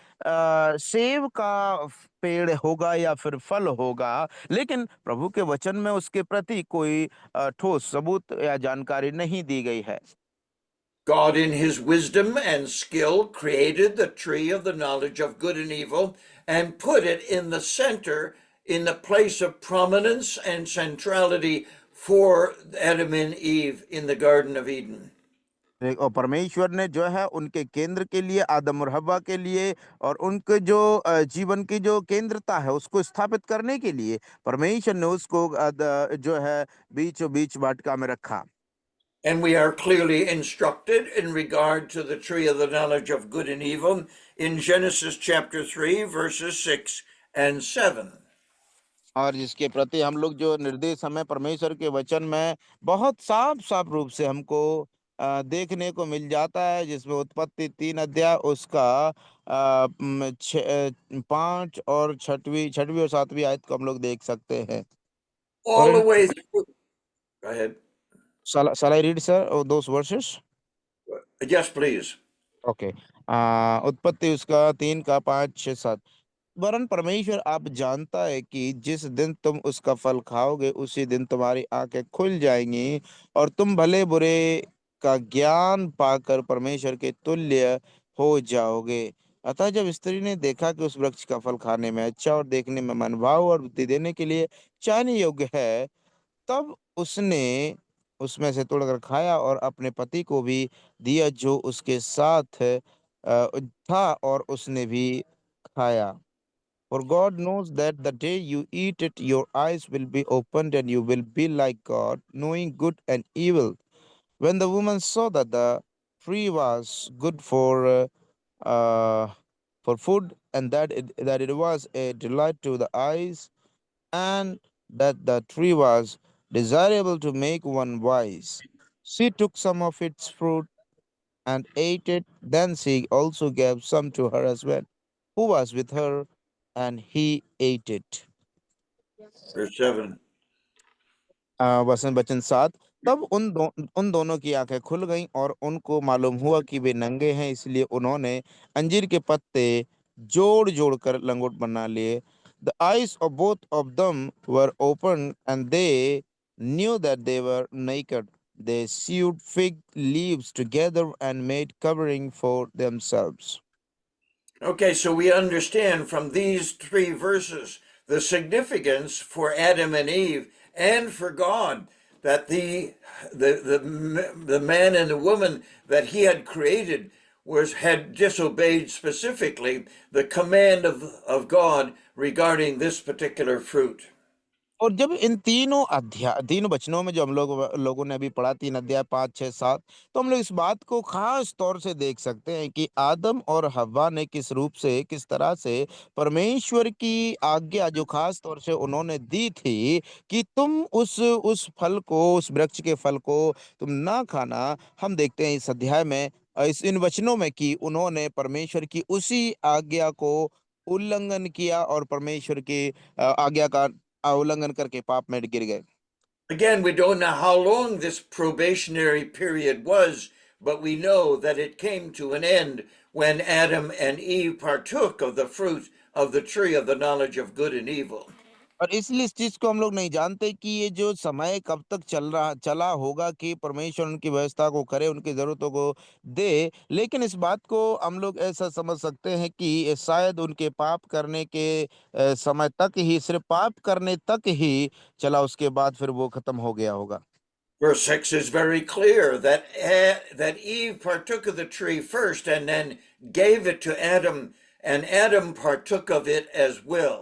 Speaker 2: सेब का पेड़ होगा या फिर फल होगा, लेकिन प्रभु के वचन में उसके प्रति कोई ठोस सबूत या जानकारी नहीं दी गई है।
Speaker 1: God, in his wisdom and skill, created the tree of the knowledge of good and evil and put it in the center, in the place of prominence and centrality for Adam and Eve in the Garden of Eden.
Speaker 2: और परमेश्वर ने जो है उनके केंद्र के लिए, आदम और हव्वा के लिए, और उनके जो जीवन की जो केंद्रता है उसको स्थापित करने के लिए परमेश्वर ने उसको जो है बीचों बीच वाटिका में रखा।
Speaker 1: And we are clearly instructed in regard to the tree of the knowledge of good and evil in Genesis chapter 3, verses 6 and 7.
Speaker 2: और जिसके प्रति हम लोग जो निर्देश हमें परमेश्वर के वचन में बहुत साफ साफ रूप से हमको देखने को मिल जाता है, जिसमें उत्पत्ति 3 अध्याय उसका 5 और छठवीं और 7वीं आयत को हम लोग देख सकते हैं। और
Speaker 1: All the way through. Go ahead.
Speaker 2: shall I read, sir, those verses?
Speaker 1: Yes, please.
Speaker 2: Okay. उत्पत्ति उसका 3 का 5 6 7। वरन परमेश्वर आप जानता है कि जिस दिन तुम उसका फल खाओगे उसी दिन तुम्हारी आंखें खुल जाएंगी और तुम भले बुरे का ज्ञान पाकर परमेश्वर के तुल्य हो जाओगे। अतः जब स्त्री ने देखा कि उस वृक्ष का फल खाने में अच्छा और देखने में मनभाव और बुद्धि देने के लिए चाहने योग्य है, तब उसने उसमें से तोड़कर खाया और अपने पति को भी दिया जो उसके साथ था, और उसने भी खाया। For God knows that the day you eat it, your eyes will be opened and you will be like God, knowing good and evil. When the woman saw that the tree was good for food, and that it was a delight to the eyes, and that the tree was desirable to make one wise, she took some of its fruit and ate it. Then she also gave some to her husband, who was with her, and he ate it.
Speaker 1: Verse 7.
Speaker 2: वचन 7। तब उन दोनों की आंखें खुल गईं और उनको मालूम हुआ कि वे नंगे हैं, इसलिए उन्होंने अंजीर के पत्ते जोड़ जोड़ कर लंगोट बना लिए। The eyes of both of them were opened, and they knew that they were naked. They sewed fig leaves together and made covering for themselves.
Speaker 1: Okay, so we understand from these 3 verses the significance for Adam and Eve and for God that the man and the woman that he had created had disobeyed specifically the command of God regarding this particular fruit.
Speaker 2: और जब इन तीनों वचनों में जो हम लोगों ने अभी पढ़ा, 3 अध्याय 5, 6, 7, तो हम लोग इस बात को खास तौर से देख सकते हैं कि आदम और हव्वा ने किस रूप से, किस तरह से परमेश्वर की आज्ञा जो खास तौर से उन्होंने दी थी कि तुम उस फल को, उस वृक्ष के फल को तुम ना खाना। हम देखते हैं इस अध्याय में, इस इन वचनों में, कि उन्होंने परमेश्वर की उसी आज्ञा को उल्लंघन किया और परमेश्वर की आज्ञा का उल्लंघन करके पाप में गिर गए।
Speaker 1: Again, we don't know how long this probationary period was, but we know that it came to an end when Adam and Eve partook of the fruit of the tree of the knowledge of good and evil.
Speaker 2: और इसलिए इस चीज को हम लोग नहीं जानते कि ये जो समय कब तक चला होगा कि परमेश्वर उनकी व्यवस्था को करे, उनकी जरूरतों को दे। लेकिन इस बात को हम लोग ऐसा समझ सकते हैं कि ये शायद उनके पाप करने के समय तक ही, सिर्फ पाप करने तक ही चला, उसके बाद फिर वो खत्म हो गया होगा।
Speaker 1: Verse 6 is very clear that Eve partook of the tree first and then gave it to Adam, and Adam partook of it as well.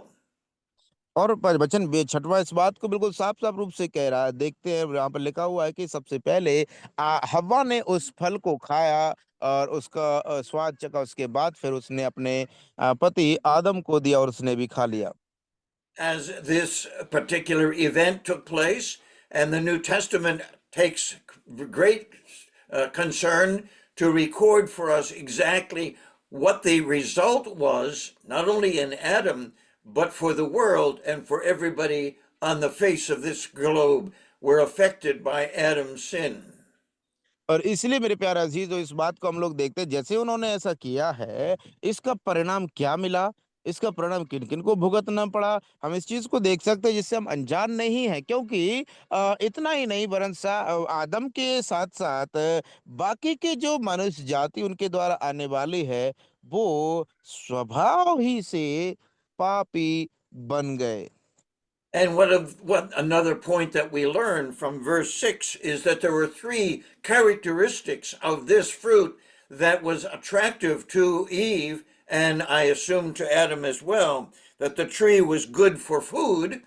Speaker 2: और वचन छठवां इस बात को बिल्कुल साफ साफ रूप से कह रहा है। देखते हैं यहाँ पर लिखा हुआ है कि सबसे पहले हव्वा ने उस फल को खाया और उसका स्वाद चखा, उसके बाद फिर उसने अपने पति आदम को दिया और उसने भी खा लिया।
Speaker 1: As this particular event took place, and the New Testament takes great concern to record for us exactly what the result was, not only in Adam, but for the world and for everybody on the face of this globe were affected by Adam's sin.
Speaker 2: और इसलिए मेरे प्यारे अजीजों, इस बात को हम लोग देखते हैं, जैसे उन्होंने ऐसा किया है, इसका परिणाम क्या मिला, इसका परिणाम किन किन को भुगतना पड़ा, हम इस चीज को देख सकते हैं, जिससे हम अनजान नहीं है। क्योंकि इतना ही नहीं, वरन आदम के साथ साथ बाकी के जो मनुष्य जाति उनके द्वारा आने वाली है, वो स्वभाव ही से पापी बन गए।
Speaker 1: And what another point that we learn from verse 6 is that there were three characteristics of this fruit that was attractive to Eve, and I assume to Adam as well, that the tree was good for food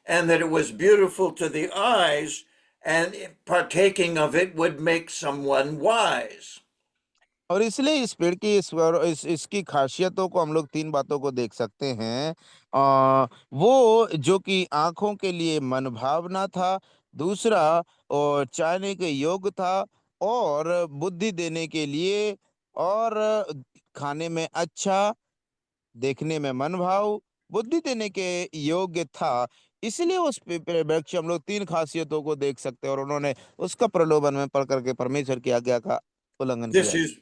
Speaker 1: and that it was beautiful to the eyes, and partaking of it would make someone wise.
Speaker 2: और इसलिए इस पेड़ की इसकी खासियतों को हम लोग 3 बातों को देख सकते हैं। वो जो कि आँखों के लिए मनभावना था, दूसरा और चाहने के योग्य था, और बुद्धि देने के लिए, और खाने में अच्छा, देखने में मनभाव, बुद्धि देने के योग्य था। इसलिए उस वृक्ष हम लोग 3 खासियतों को देख सकते हैं, और उन्होंने उसका प्रलोभन में पड़ करके परमेश्वर की आज्ञा का उल्लंघन
Speaker 1: This
Speaker 2: किया।
Speaker 1: is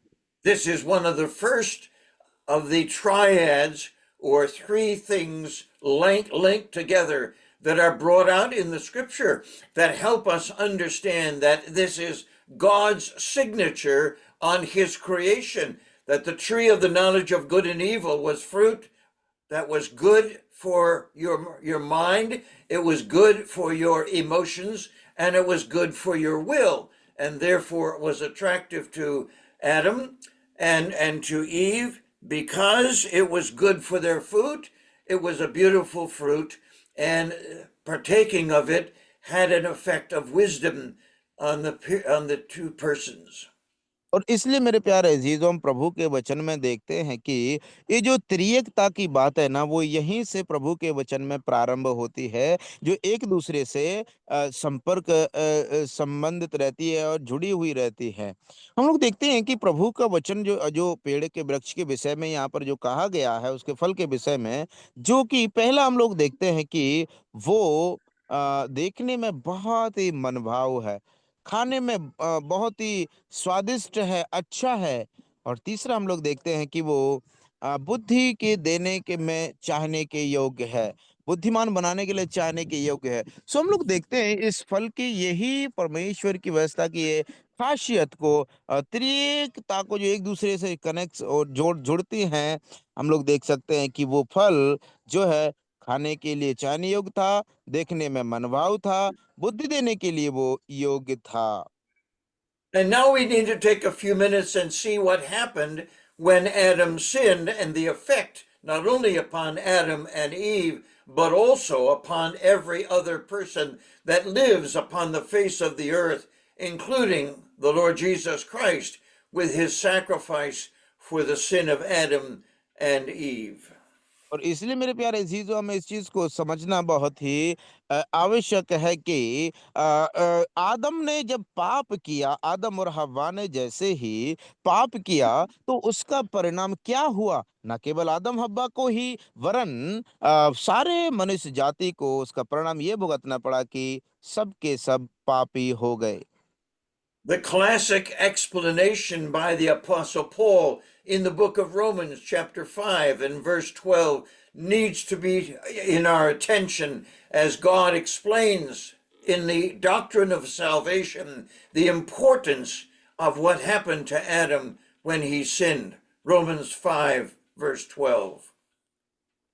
Speaker 1: this is one of the first of the triads or three things linked together that are brought out in the scripture that help us understand that this is God's signature on his creation, that the tree of the knowledge of good and evil was fruit that was good for your mind, it was good for your emotions, and it was good for your will, and therefore it was attractive to Adam and to Eve because it was good for their food. It was a beautiful fruit, and partaking of it had an effect of wisdom on the two persons.
Speaker 2: और इसलिए मेरे प्यारे अजीजों, हम प्रभु के वचन में देखते हैं कि ये जो त्रिएकता की बात है ना, वो यहीं से प्रभु के वचन में प्रारंभ होती है, जो एक दूसरे से संबंधित रहती है और जुड़ी हुई रहती है। हम लोग देखते हैं कि प्रभु का वचन जो जो पेड़ के वृक्ष के विषय में यहाँ पर जो कहा गया है, उसके फल के विषय में, जो कि पहला हम लोग देखते हैं कि वो देखने में बहुत ही मनभाव है, खाने में बहुत ही स्वादिष्ट है, अच्छा है। और तीसरा हम लोग देखते हैं कि वो बुद्धि के देने के में चाहने के योग्य है, बुद्धिमान बनाने के लिए चाहने के योग्य है। सो हम लोग देखते हैं इस फल की, यही परमेश्वर की व्यवस्था की ये खासियत को, त्रिएकता को जो एक दूसरे से कनेक्ट और जुड़ती हैं, हम लोग देख सकते हैं कि वो फल जो है खाने के लिए चाहने योग्य था, देखने में मनभाव था, बुद्धि देने के लिए वो योग्य था।
Speaker 1: And now we need to take a few minutes and see what happened when Adam sinned and the effect not only upon Adam and Eve, but also upon every other person that lives upon the face of the earth, including the Lord Jesus Christ with his sacrifice for the sin of Adam and Eve.
Speaker 2: और इसलिए मेरे प्यारे अजीजों हमें इस चीज को समझना बहुत ही आवश्यक है कि आदम ने जब पाप किया, आदम और हव्वा ने जैसे ही पाप किया, तो उसका परिणाम क्या हुआ? न केवल आदम हव्वा को ही, वरन सारे मनुष्य जाति को उसका परिणाम ये भुगतना पड़ा कि सब के सब पापी हो गए।
Speaker 1: The classic explanation by the Apostle Paul in the book of Romans, chapter 5 and verse 12, needs to be in our attention as God explains in the doctrine of salvation the importance of what happened to Adam when he sinned. Romans 5, verse 12.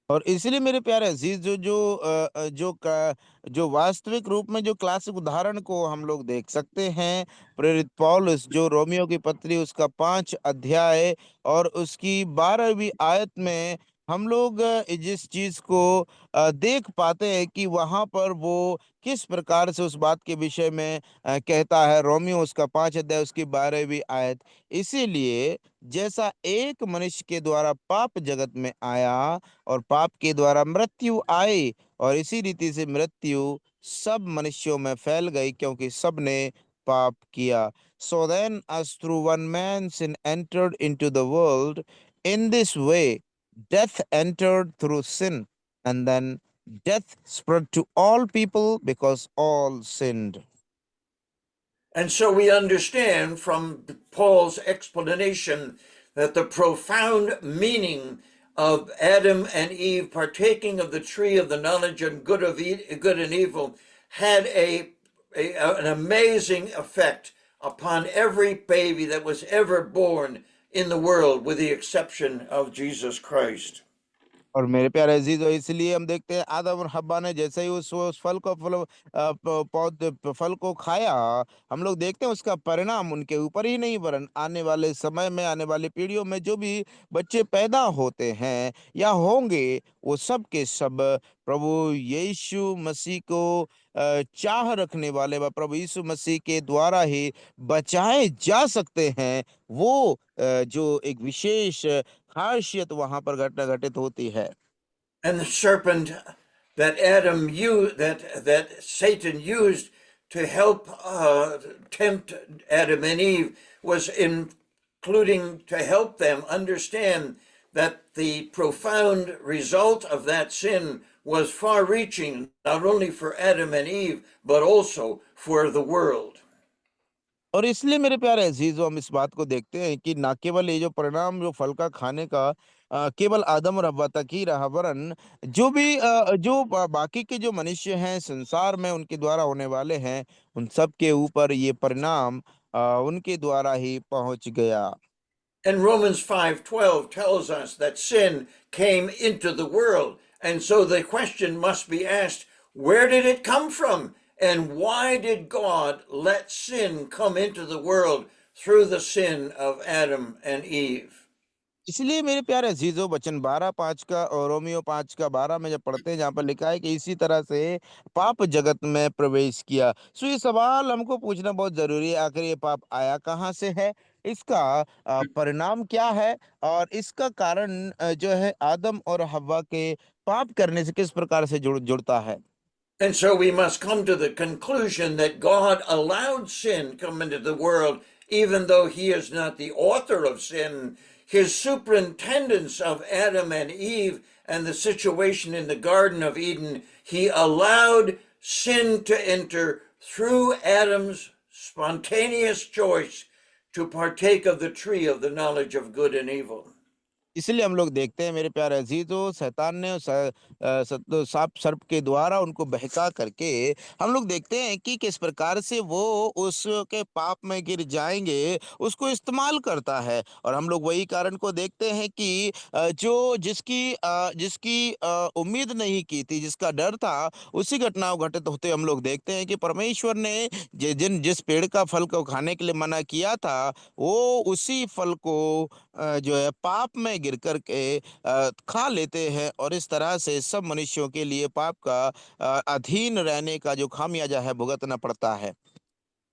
Speaker 2: और इसलिए मेरे प्यारे अजीज जो वास्तविक रूप में जो classic उदाहरण को हम लोग देख सकते हैं, प्रेरित पौलुस जो रोमियो की पत्री उसका 5 अध्याय और उसकी 12वीं आयत में हम लोग जिस चीज को देख पाते हैं कि वहां पर वो किस प्रकार से उस बात के विषय में कहता है। रोमियो उसका 5 अध्याय उसकी 12वीं आयत, इसीलिए जैसा एक मनुष्य के द्वारा पाप जगत में आया और पाप के द्वारा मृत्यु आई, और इसी रीति से मृत्यु सब मनुष्यों में फैल गई क्योंकि सब ने पाप किया। So then, as through one man sin entered into the world, in this way death entered through sin, and then death spread to all people because all sinned.
Speaker 1: And so we understand from Paul's explanation that the profound meaning of Adam and Eve partaking of the tree of the knowledge of good and evil had an amazing effect upon every baby that was ever born in the world, with the exception of Jesus Christ.
Speaker 2: और मेरे प्यारे अजीजों, इसलिए हम देखते हैं आदम और हव्वा ने जैसे ही उस फल को फल को खाया, हम लोग देखते हैं उसका परिणाम उनके ऊपर ही नहीं, वरन आने वाले समय में, आने वाली पीढ़ियों में जो भी बच्चे पैदा होते हैं या होंगे, वो सब के सब प्रभु यीशु मसीह को चाह रखने वाले व प्रभु यीशु मसीह के द्वारा ही बचाए जा सकते हैं। वो जो एक विशेष खासियत वहां पर घटना घटित होती है।
Speaker 1: And the serpent that that Satan used to help tempt Adam and Eve was including to help them understand that the profound result of that sin was far reaching, not only for Adam and Eve, but also for the world.
Speaker 2: और इसलिए मेरे प्यारे अजीजों, हम इस बात को देखते हैं कि ना केवल ये जो परिणाम जो फल का खाने का केवल आदम और हव्वा तक ही रहा, वरन जो भी बाकी के जो मनुष्य हैं संसार में उनके द्वारा होने वाले हैं, उन सब के ऊपर ये परिणाम उनके द्वारा ही पहुंच गया।
Speaker 1: And Romans 5:12 tells us that sin came into the world. And so the question must be asked, where did it come from? And why did God let sin come into the world through the sin of Adam and Eve?
Speaker 2: इसलिए मेरे प्यारे अजीजों, वचन 12:5 का और Romeo 5:12 में जब पढ़ते हैं, जहाँ पर लिखा है कि इसी तरह से पाप जगत में प्रवेश किया। सो ये सवाल हमको पूछना बहुत जरूरी है, आखिर ये पाप आया कहाँ से है, इसका परिणाम क्या है, और इसका कारण जो है आदम और हव्वा के पाप करने से किस प्रकार से जुड़ता है।
Speaker 1: And so we must come to the conclusion that God allowed sin come into the world, even though he is not the author of sin. His superintendence of Adam and Eve and the situation in the Garden of Eden, he allowed sin to enter through Adam's spontaneous choice to partake of the tree of the knowledge of good and evil.
Speaker 2: इसलिए हम लोग देखते हैं मेरे प्यारे अजीजों, शैतान ने सांप सर्प के द्वारा उनको बहका करके हम लोग देखते हैं कि किस प्रकार से वो उसके पाप में गिर जाएंगे, उसको इस्तेमाल करता है। और हम लोग वही कारण को देखते हैं कि जो जिसकी उम्मीद नहीं की थी, जिसका डर था, उसी घटनाओं घटित होते हम लोग देखते हैं कि परमेश्वर ने जिस पेड़ का फल को खाने के लिए मना किया था, वो उसी फल को जो है पाप में गिर कर के खा लेते हैं और इस तरह से सब मनुष्यों के लिए पाप का अधीन रहने का जो खामियाजा है भुगतना पड़ता है।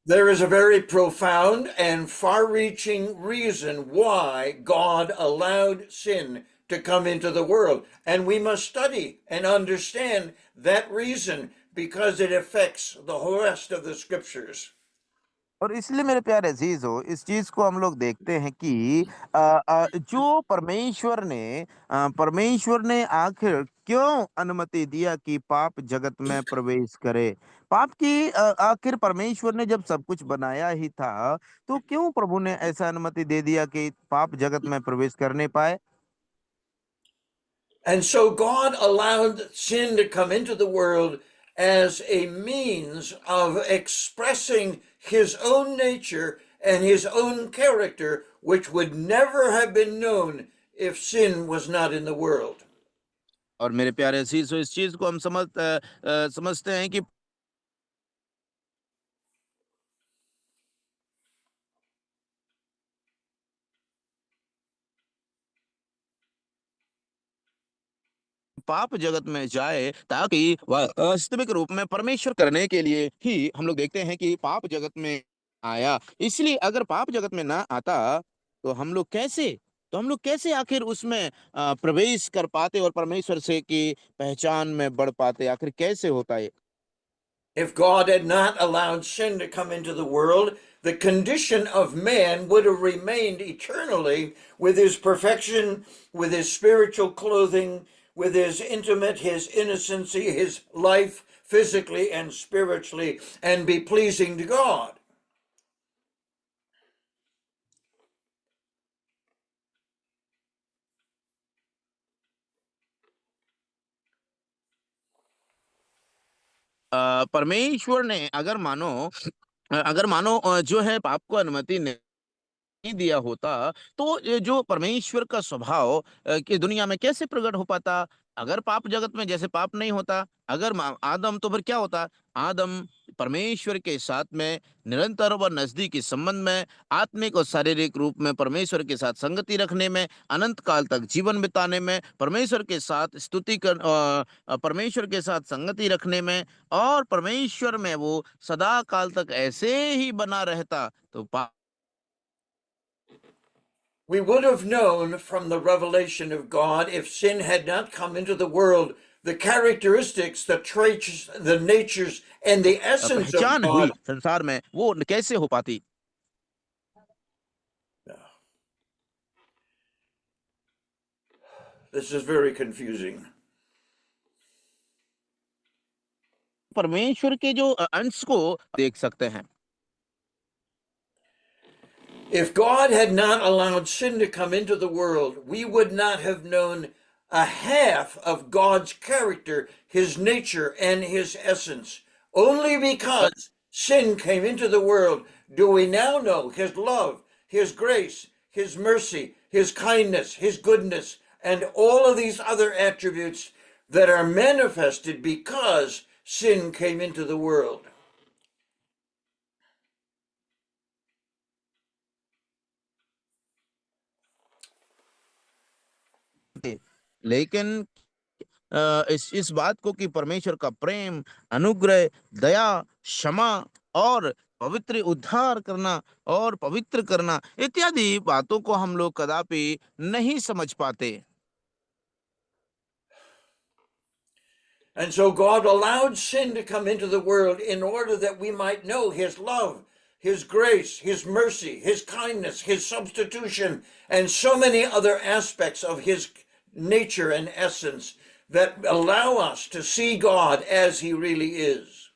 Speaker 1: There is a very profound and far-reaching reason why God allowed sin to come into the world. And we must study and understand that reason because it affects the whole rest of the scriptures.
Speaker 2: और इसलिए मेरे प्यारे अजीजों इस चीज को हम लोग देखते हैं कि जो परमेश्वर ने आखिर क्यों अनुमति दिया कि पाप जगत में प्रवेश करे। पाप की आखिर परमेश्वर ने जब सब कुछ बनाया ही था तो क्यों प्रभु ने ऐसा अनुमति दे दिया कि पाप जगत में प्रवेश करने पाए।
Speaker 1: And so God allowed sin to come into the world as a means of expressing his own nature and his own character, which would never have been known if sin was not in the world.
Speaker 2: और मेरे प्यारे अजीजों इस चीज को हम समझते हैं कि पाप जगत में जाए ताकि वह वास्तविक रूप में परमेश्वर करने के लिए ही हम लोग देखते हैं कि पाप जगत में आया। इसलिए अगर पाप जगत में ना आता तो हम लोग कैसे आखिर उसमें प्रवेश कर पाते और परमेश्वर से की पहचान में बढ़ पाते। आखिर कैसे होता है।
Speaker 1: If God had not allowed sin to come into the world, the condition of man would have remained eternally with his perfection, with his spiritual clothing, with his intimate, his innocency, his life physically and spiritually, and be pleasing to God.
Speaker 2: परमेश्वर ने अगर मानो जो है पाप को अनुमति नहीं दिया होता तो ये जो परमेश्वर का स्वभाव कि दुनिया में कैसे प्रकट हो पाता। अगर पाप जगत में जैसे पाप नहीं होता अगर आदम तो फिर क्या होता। आदम परमेश्वर के साथ में निरंतर व नजदीकी संबंध में आत्मिक और शारीरिक रूप में परमेश्वर के साथ संगति रखने में अनंत काल तक जीवन बिताने में परमेश्वर के साथ परमेश्वर के साथ संगति रखने में और परमेश्वर में वो सदा काल तक ऐसे ही बना रहता तो
Speaker 1: We would have known from the revelation of God, if sin had not come into the world, the characteristics, the traits, the natures, and the essence of
Speaker 2: पहचान हुई
Speaker 1: God.
Speaker 2: संसार में वो कैसे हो पाती।
Speaker 1: This is very confusing.
Speaker 2: परमेश्वर के जो अंश को देख सकते हैं।
Speaker 1: If God had not allowed sin to come into the world, we would not have known a half of God's character, his nature, and his essence. Only because sin came into the world do we now know his love, his grace, his mercy, his kindness, his goodness, and all of these other attributes that are manifested because sin came into the world.
Speaker 2: लेकिन इस बात को कि परमेश्वर का प्रेम अनुग्रह दया क्षमा और पवित्र उद्धार करना और पवित्र करना इत्यादि बातों को हम लोग कदापि नहीं समझ पाते।
Speaker 1: And so God allowed sin to come into the world in order that we might know his love, his grace, his mercy, his kindness, his substitution, and so many other aspects of his nature and essence that allow us to see God as he really is.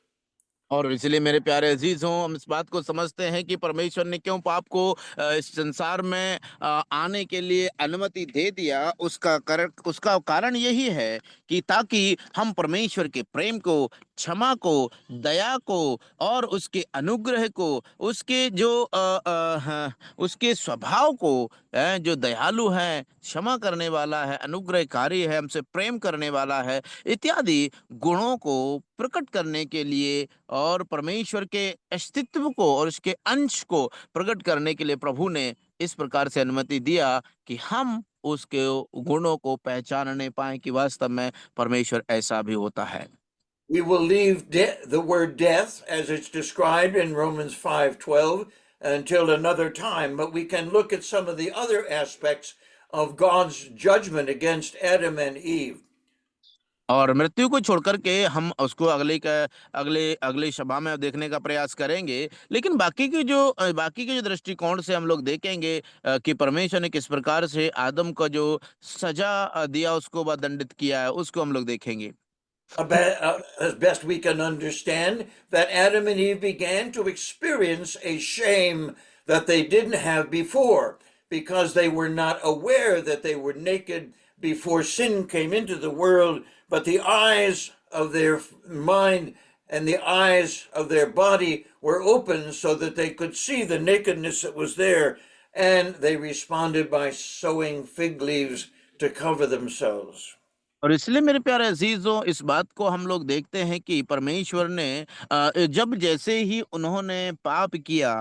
Speaker 2: और इसलिए मेरे प्यारे अजीज हों हम इस बात को समझते हैं कि परमेश्वर ने क्यों पाप को इस संसार में आने के लिए अनुमति दे दिया। उसका कारण यही है कि ताकि हम परमेश्वर के प्रेम को क्षमा को दया को और उसके अनुग्रह को उसके जो उसके स्वभाव को जो दयालु है क्षमा करने वाला है अनुग्रहकारी है हमसे प्रेम करने वाला है इत्यादि गुणों को प्रकट करने के लिए और परमेश्वर के अस्तित्व को और उसके अंश को प्रकट करने के लिए प्रभु ने इस प्रकार से अनुमति दिया कि हम उसके गुणों को पहचानने पाए कि वास्तव में परमेश्वर ऐसा भी होता है।
Speaker 1: We will leave the word death as it's described in Romans 5:12 until another time, but we can look at some of the other aspects of God's judgment against Adam and Eve.
Speaker 2: और मृत्यु को छोड़कर के हम उसको अगले अगली सभा में देखने का प्रयास करेंगे। लेकिन बाकी के जो दृष्टिकोण से हम लोग देखेंगे कि परमेश्वर ने किस प्रकार से आदम का जो सजा दिया, उसको दंडित किया है, उसको हम लोग देखेंगे।
Speaker 1: As best we can understand, that Adam and Eve began to experience a shame that they didn't have before because they were not aware that they were naked before sin came into the world, but the eyes of their mind and the eyes of their body were open so that they could see the nakedness that was there, and they responded by sewing fig leaves to cover themselves.
Speaker 2: और इसलिए मेरे प्यारे अजीजों, इस बात को हम लोग देखते हैं कि परमेश्वर ने जब जैसे ही उन्होंने पाप किया,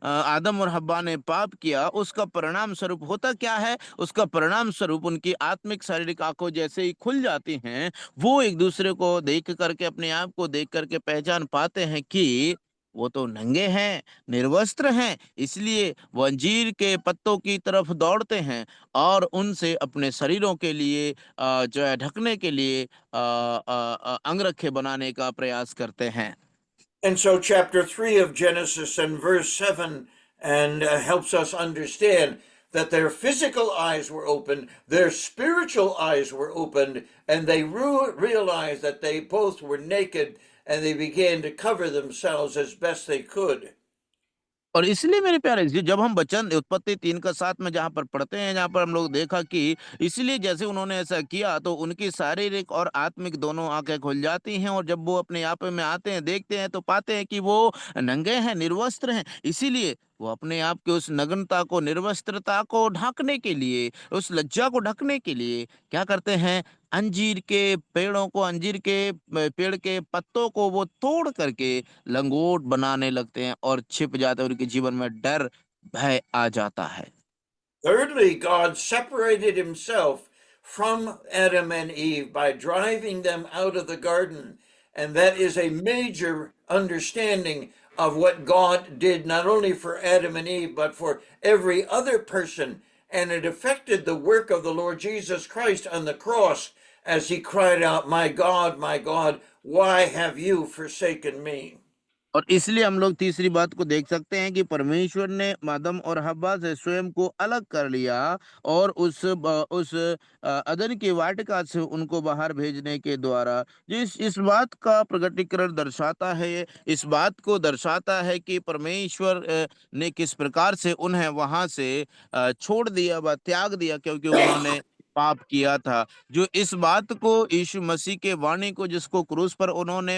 Speaker 2: आदम और हव्वा ने पाप किया, उसका परिणाम स्वरूप होता क्या है? उसका परिणाम स्वरूप उनकी आत्मिक शारीरिक आंखें जैसे ही खुल जाती हैं, वो एक दूसरे को देख करके, अपने आप को देख करके पहचान पाते हैं कि वो तो नंगे हैं, निर्वस्त्र हैं। इसलिए वो अंजीर के पत्तों की तरफ दौड़ते हैं और उनसे अपने शरीरों के लिए जो है ढकने के लिए अंगरखे बनाने का प्रयास करते हैं।
Speaker 1: And so, chapter 3 of Genesis and verse 7 and helps us understand that their physical eyes were opened, their spiritual eyes were opened, and they realized that they both were naked, and they began to cover themselves as best they could.
Speaker 2: और इसलिए मेरे प्यारे जब हम वचन उत्पत्ति 3 का 7 में जहाँ पर पढ़ते हैं, जहाँ पर हम लोग देखा कि इसलिए जैसे उन्होंने ऐसा किया तो उनकी शारीरिक और आत्मिक दोनों आंखें खुल जाती हैं, और जब वो अपने आप में आते हैं, देखते हैं, तो पाते हैं कि वो नंगे हैं, निर्वस्त्र हैं। इसीलिए वो अपने आप की उस नग्नता को, निर्वस्त्रता को ढकने के लिए, उस लज्जा को ढकने के लिए क्या करते हैं? अंजीर के पेड़ों को, अंजीर के पेड़ के पत्तों को वो तोड़ करके लंगोट बनाने लगते हैं और छिप जाते हैं। उनके जीवन में डर, भय आ जाता है।
Speaker 1: Thirdly, God separated himself from Adam and Eve by driving them out of the garden. And that is a major understanding of what God did, not only for Adam and Eve, but for every other person. And it affected the work of the Lord Jesus Christ on the cross as he cried out, my God, why have you forsaken me?"
Speaker 2: और इसलिए हम लोग तीसरी बात को देख सकते हैं कि परमेश्वर ने आदम और हव्वा से स्वयं को अलग कर लिया और उस अदन की वाटिका से उनको बाहर भेजने के द्वारा इस बात का प्रकटीकरण दर्शाता है, इस बात को दर्शाता है कि परमेश्वर ने किस प्रकार से उन्हें वहां से छोड़ दिया व त्याग दिया, क्योंकि उन्होंने पाप किया था। जो इस बात को यीशु मसीह के वाणी को, जिसको क्रूस पर उन्होंने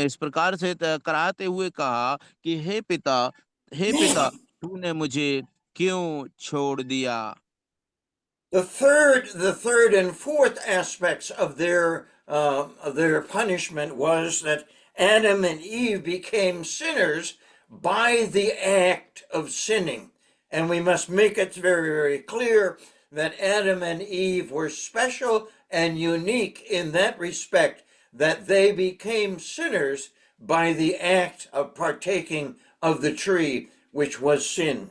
Speaker 2: इस प्रकार से कराते हुए कहा कि हे पिता, तूने मुझे क्यों छोड़ दिया?
Speaker 1: The third and fourth aspects of their punishment was that Adam and Eve became sinners by the act of sinning, and we must make it very, very clear that Adam and Eve were special and unique in that respect, that they became sinners by the act of partaking of the tree, which was sin.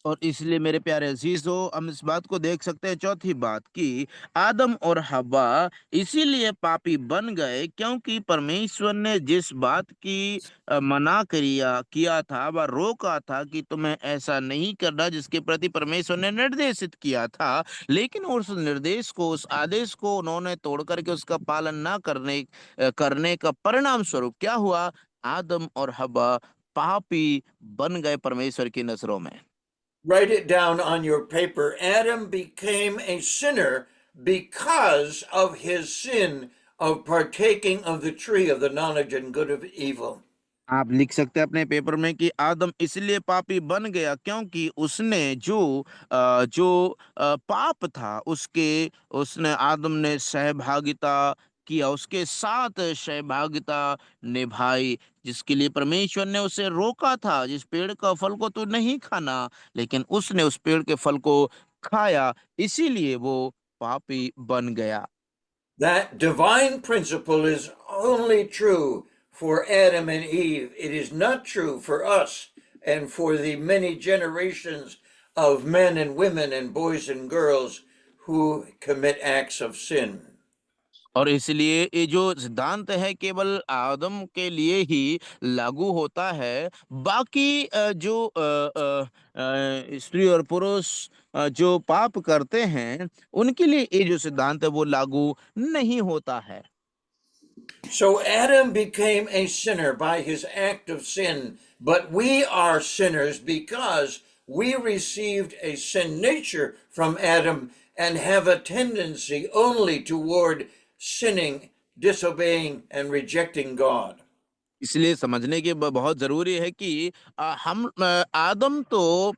Speaker 2: और इसलिए मेरे प्यारे अजीजों, हम इस बात को देख सकते हैं, चौथी बात, कि आदम और हव्वा इसीलिए पापी बन गए क्योंकि परमेश्वर ने जिस बात की मना किया था, वह रोका था कि तुम्हें ऐसा नहीं करना, जिसके प्रति परमेश्वर ने निर्देशित किया था, लेकिन उस निर्देश को, उस आदेश को उन्होंने तोड़ करके उसका पालन ना करने का परिणाम स्वरूप क्या हुआ? आदम और हव्वा पापी बन गए परमेश्वर की नजरों में।
Speaker 1: Write it down on your paper. Adam became a sinner because of his sin of partaking of the tree of the knowledge and good of evil.
Speaker 2: आप लिख सकते हैं अपने पेपर में कि आदम इसलिए पापी बन गया क्योंकि उसने जो पाप था उसने आदम ने सहभागिता किया, उसके साथ सहभागिता निभाई, जिसके लिए परमेश्वर ने उसे रोका था, जिस पेड़ का फल को तू नहीं खाना, लेकिन उसने उस पेड़ के फल को खाया, इसीलिए वो पापी बन गया।
Speaker 1: That divine principle is only true for Adam and Eve. It is not true for us and for the many generations of men and women and boys and girls who commit acts of sin.
Speaker 2: और इसलिए ये जो सिद्धांत है केवल आदम के लिए ही लागू होता है, बाकी जो स्त्री और पुरुष जो पाप करते हैं, उनके लिए ये जो सिद्धांत है वो लागू नहीं होता है।
Speaker 1: So Adam became a sinner by his act of sin, but we are sinners because we received a sin nature from Adam and have a tendency only toward sinning, disobeying, and rejecting God.
Speaker 2: इसलिए समझने की बहुत जरूरी है कि आदम तो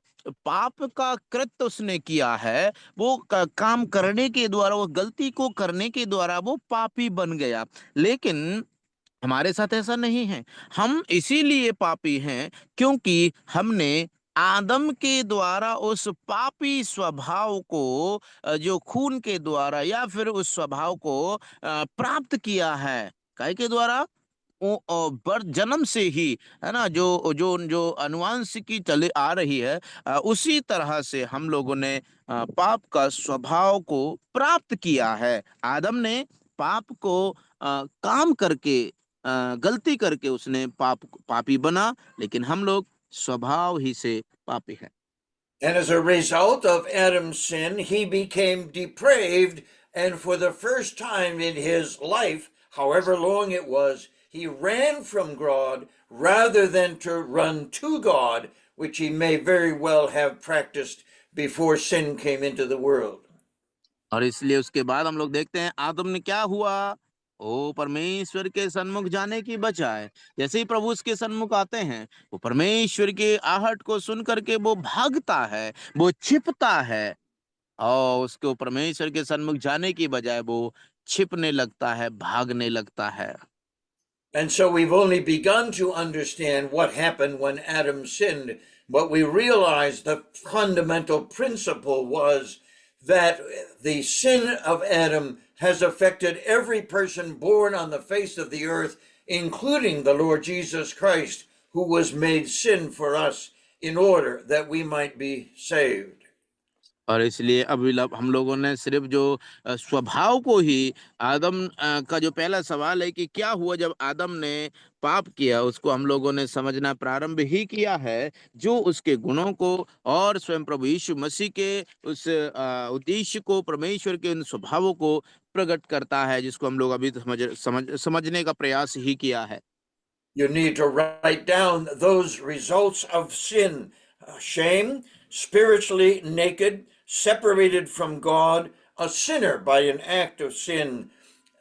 Speaker 2: पाप का कृत्य उसने किया है, वो काम करने के द्वारा, वो गलती को करने के द्वारा वो पापी बन गया। लेकिन हमारे साथ ऐसा नहीं है। हम इसीलिए पापी हैं क्योंकि हमने आदम के द्वारा उस पापी स्वभाव को जो खून के द्वारा या फिर उस स्वभाव को प्राप्त किया है। काय के द्वारा? जन्म से ही, है ना, जो जो जो अनुवांशिकी चले आ रही है, उसी तरह से हम लोगों ने पाप का स्वभाव को प्राप्त किया है। आदम ने पाप को काम करके, गलती करके उसने पापी बना, लेकिन हम लोग स्वभाव ही से पापी हैं।
Speaker 1: And as a result of Adam's sin, he became depraved, and for the first time in his life, however long it was, he ran from God rather than to run to God, which he may very well have practiced before sin came into the world.
Speaker 2: और इसलिए उसके बाद हम लोग देखते हैं आदम ने क्या हुआ। ओ परमेश्वर के सन्मुख जाने की बजाय, जैसे ही प्रभु उसके सन्मुख आते हैं, वो परमेश्वर के आहट को सुन करके वो भागता है, वो छिपता है, और उसको परमेश्वर के सन्मुख जाने की बजाय वो छिपने लगता है, भागने लगता है।
Speaker 1: And so we've only begun to understand what happened when Adam sinned, but we realize the fundamental principle was that the sin of Adam has affected every person born on the face of the earth, including the Lord Jesus Christ, who was made sin for us in order that we might be saved.
Speaker 2: और इसलिए हम लोगों ने सिर्फ जो स्वभाव को ही, आदम का जो पहला सवाल है कि क्या हुआ जब आदम ने पाप किया, उसको हम लोगों ने समझना प्रारंभ ही किया है, जो उसके गुणों को और स्वयं प्रभु यीशु मसीह के उस उद्देश्य को, परमेश्वर के उन स्वभावों को प्रकट करता है, जिसको हम लोग अभी समझने का प्रयास ही किया है।
Speaker 1: You need to write down those results of sin: shame, spiritually naked, separated from God, a sinner by an act of sin,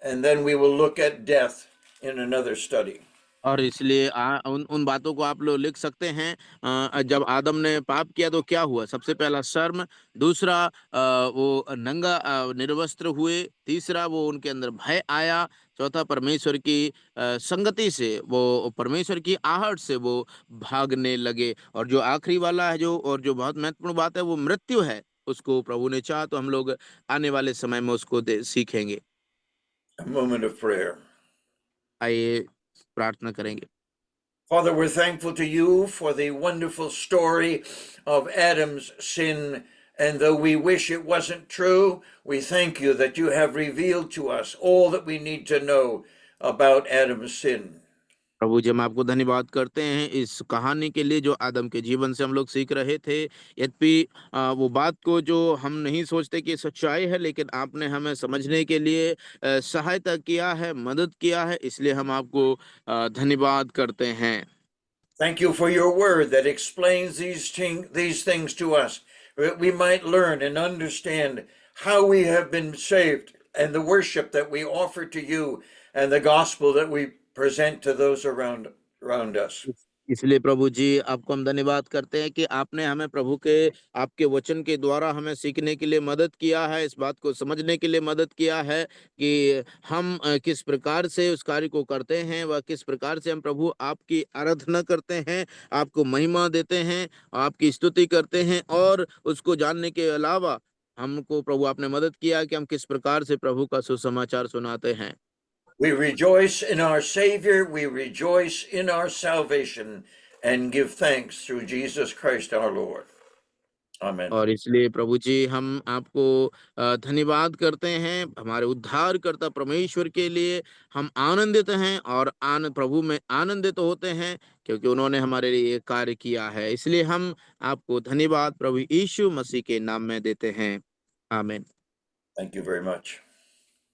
Speaker 1: and then we will look at death in another study.
Speaker 2: और इसलिए उन उन बातों को आप लोग लिख सकते हैं। जब आदम ने पाप किया तो क्या हुआ? सबसे पहला शर्म, दूसरा वो नंगा निर्वस्त्र हुए, तीसरा वो उनके अंदर भय आया, चौथा परमेश्वर की संगति से, वो परमेश्वर की आहट से वो भागने लगे, और जो आखिरी वाला है, जो और जो बहुत महत्वपूर्ण बात है, वो मृत्यु है। उसको प्रभु ने चाहा तो हम लोग आने वाले समय में उसको सीखेंगे।
Speaker 1: A moment of prayer.
Speaker 2: आइए प्रार्थना करेंगे।
Speaker 1: Father, we're thankful to you for the wonderful story of Adam's sin. And though we wish it wasn't true, we thank you that you have revealed to us all that we need to know about Adam's sin.
Speaker 2: प्रभु जी, हम आपको धन्यवाद करते हैं इस कहानी के लिए जो आदम के जीवन से हम लोग सीख रहे थे। यद्यपि वो बात को जो हम नहीं सोचते कि सच्चाई है, लेकिन आपने हमें समझने के लिए सहायता किया है, मदद किया है, इसलिए हम आपको धन्यवाद करते हैं।
Speaker 1: Thank you for your word that explains these things to us, that we might learn and understand how we have been saved and the worship that we offer to you and the gospel that we present to those around us.
Speaker 2: इसलिए प्रभु जी आपको हम धन्यवाद करते हैं कि आपने हमें प्रभु के आपके वचन के द्वारा हमें सीखने के लिए मदद किया है, इस बात को समझने के लिए मदद किया है कि हम किस प्रकार से उस कार्य को करते हैं, वह किस प्रकार से हम प्रभु आपकी आराधना करते हैं, आपको महिमा देते हैं, आपकी स्तुति करते हैं, और उसको जानने के अलावा हमको प्रभु आपने मदद किया कि हम किस प्रकार से प्रभु का सुसमाचार सुनाते हैं।
Speaker 1: We rejoice in our Savior, we rejoice in our salvation, and give thanks through Jesus Christ our Lord. Amen.
Speaker 2: और इसलिए प्रभु जी हम आपको धन्यवाद करते हैं हमारे उद्धारकर्ता परमेश्वर के लिए। हम आनंदित हैं और प्रभु में आनंदित होते हैं क्योंकि उन्होंने हमारे लिए ये कार्य किया है। इसलिए हम आपको धन्यवाद प्रभु यीशु मसीह के नाम में देते हैं। आमीन।
Speaker 1: Thank you very much.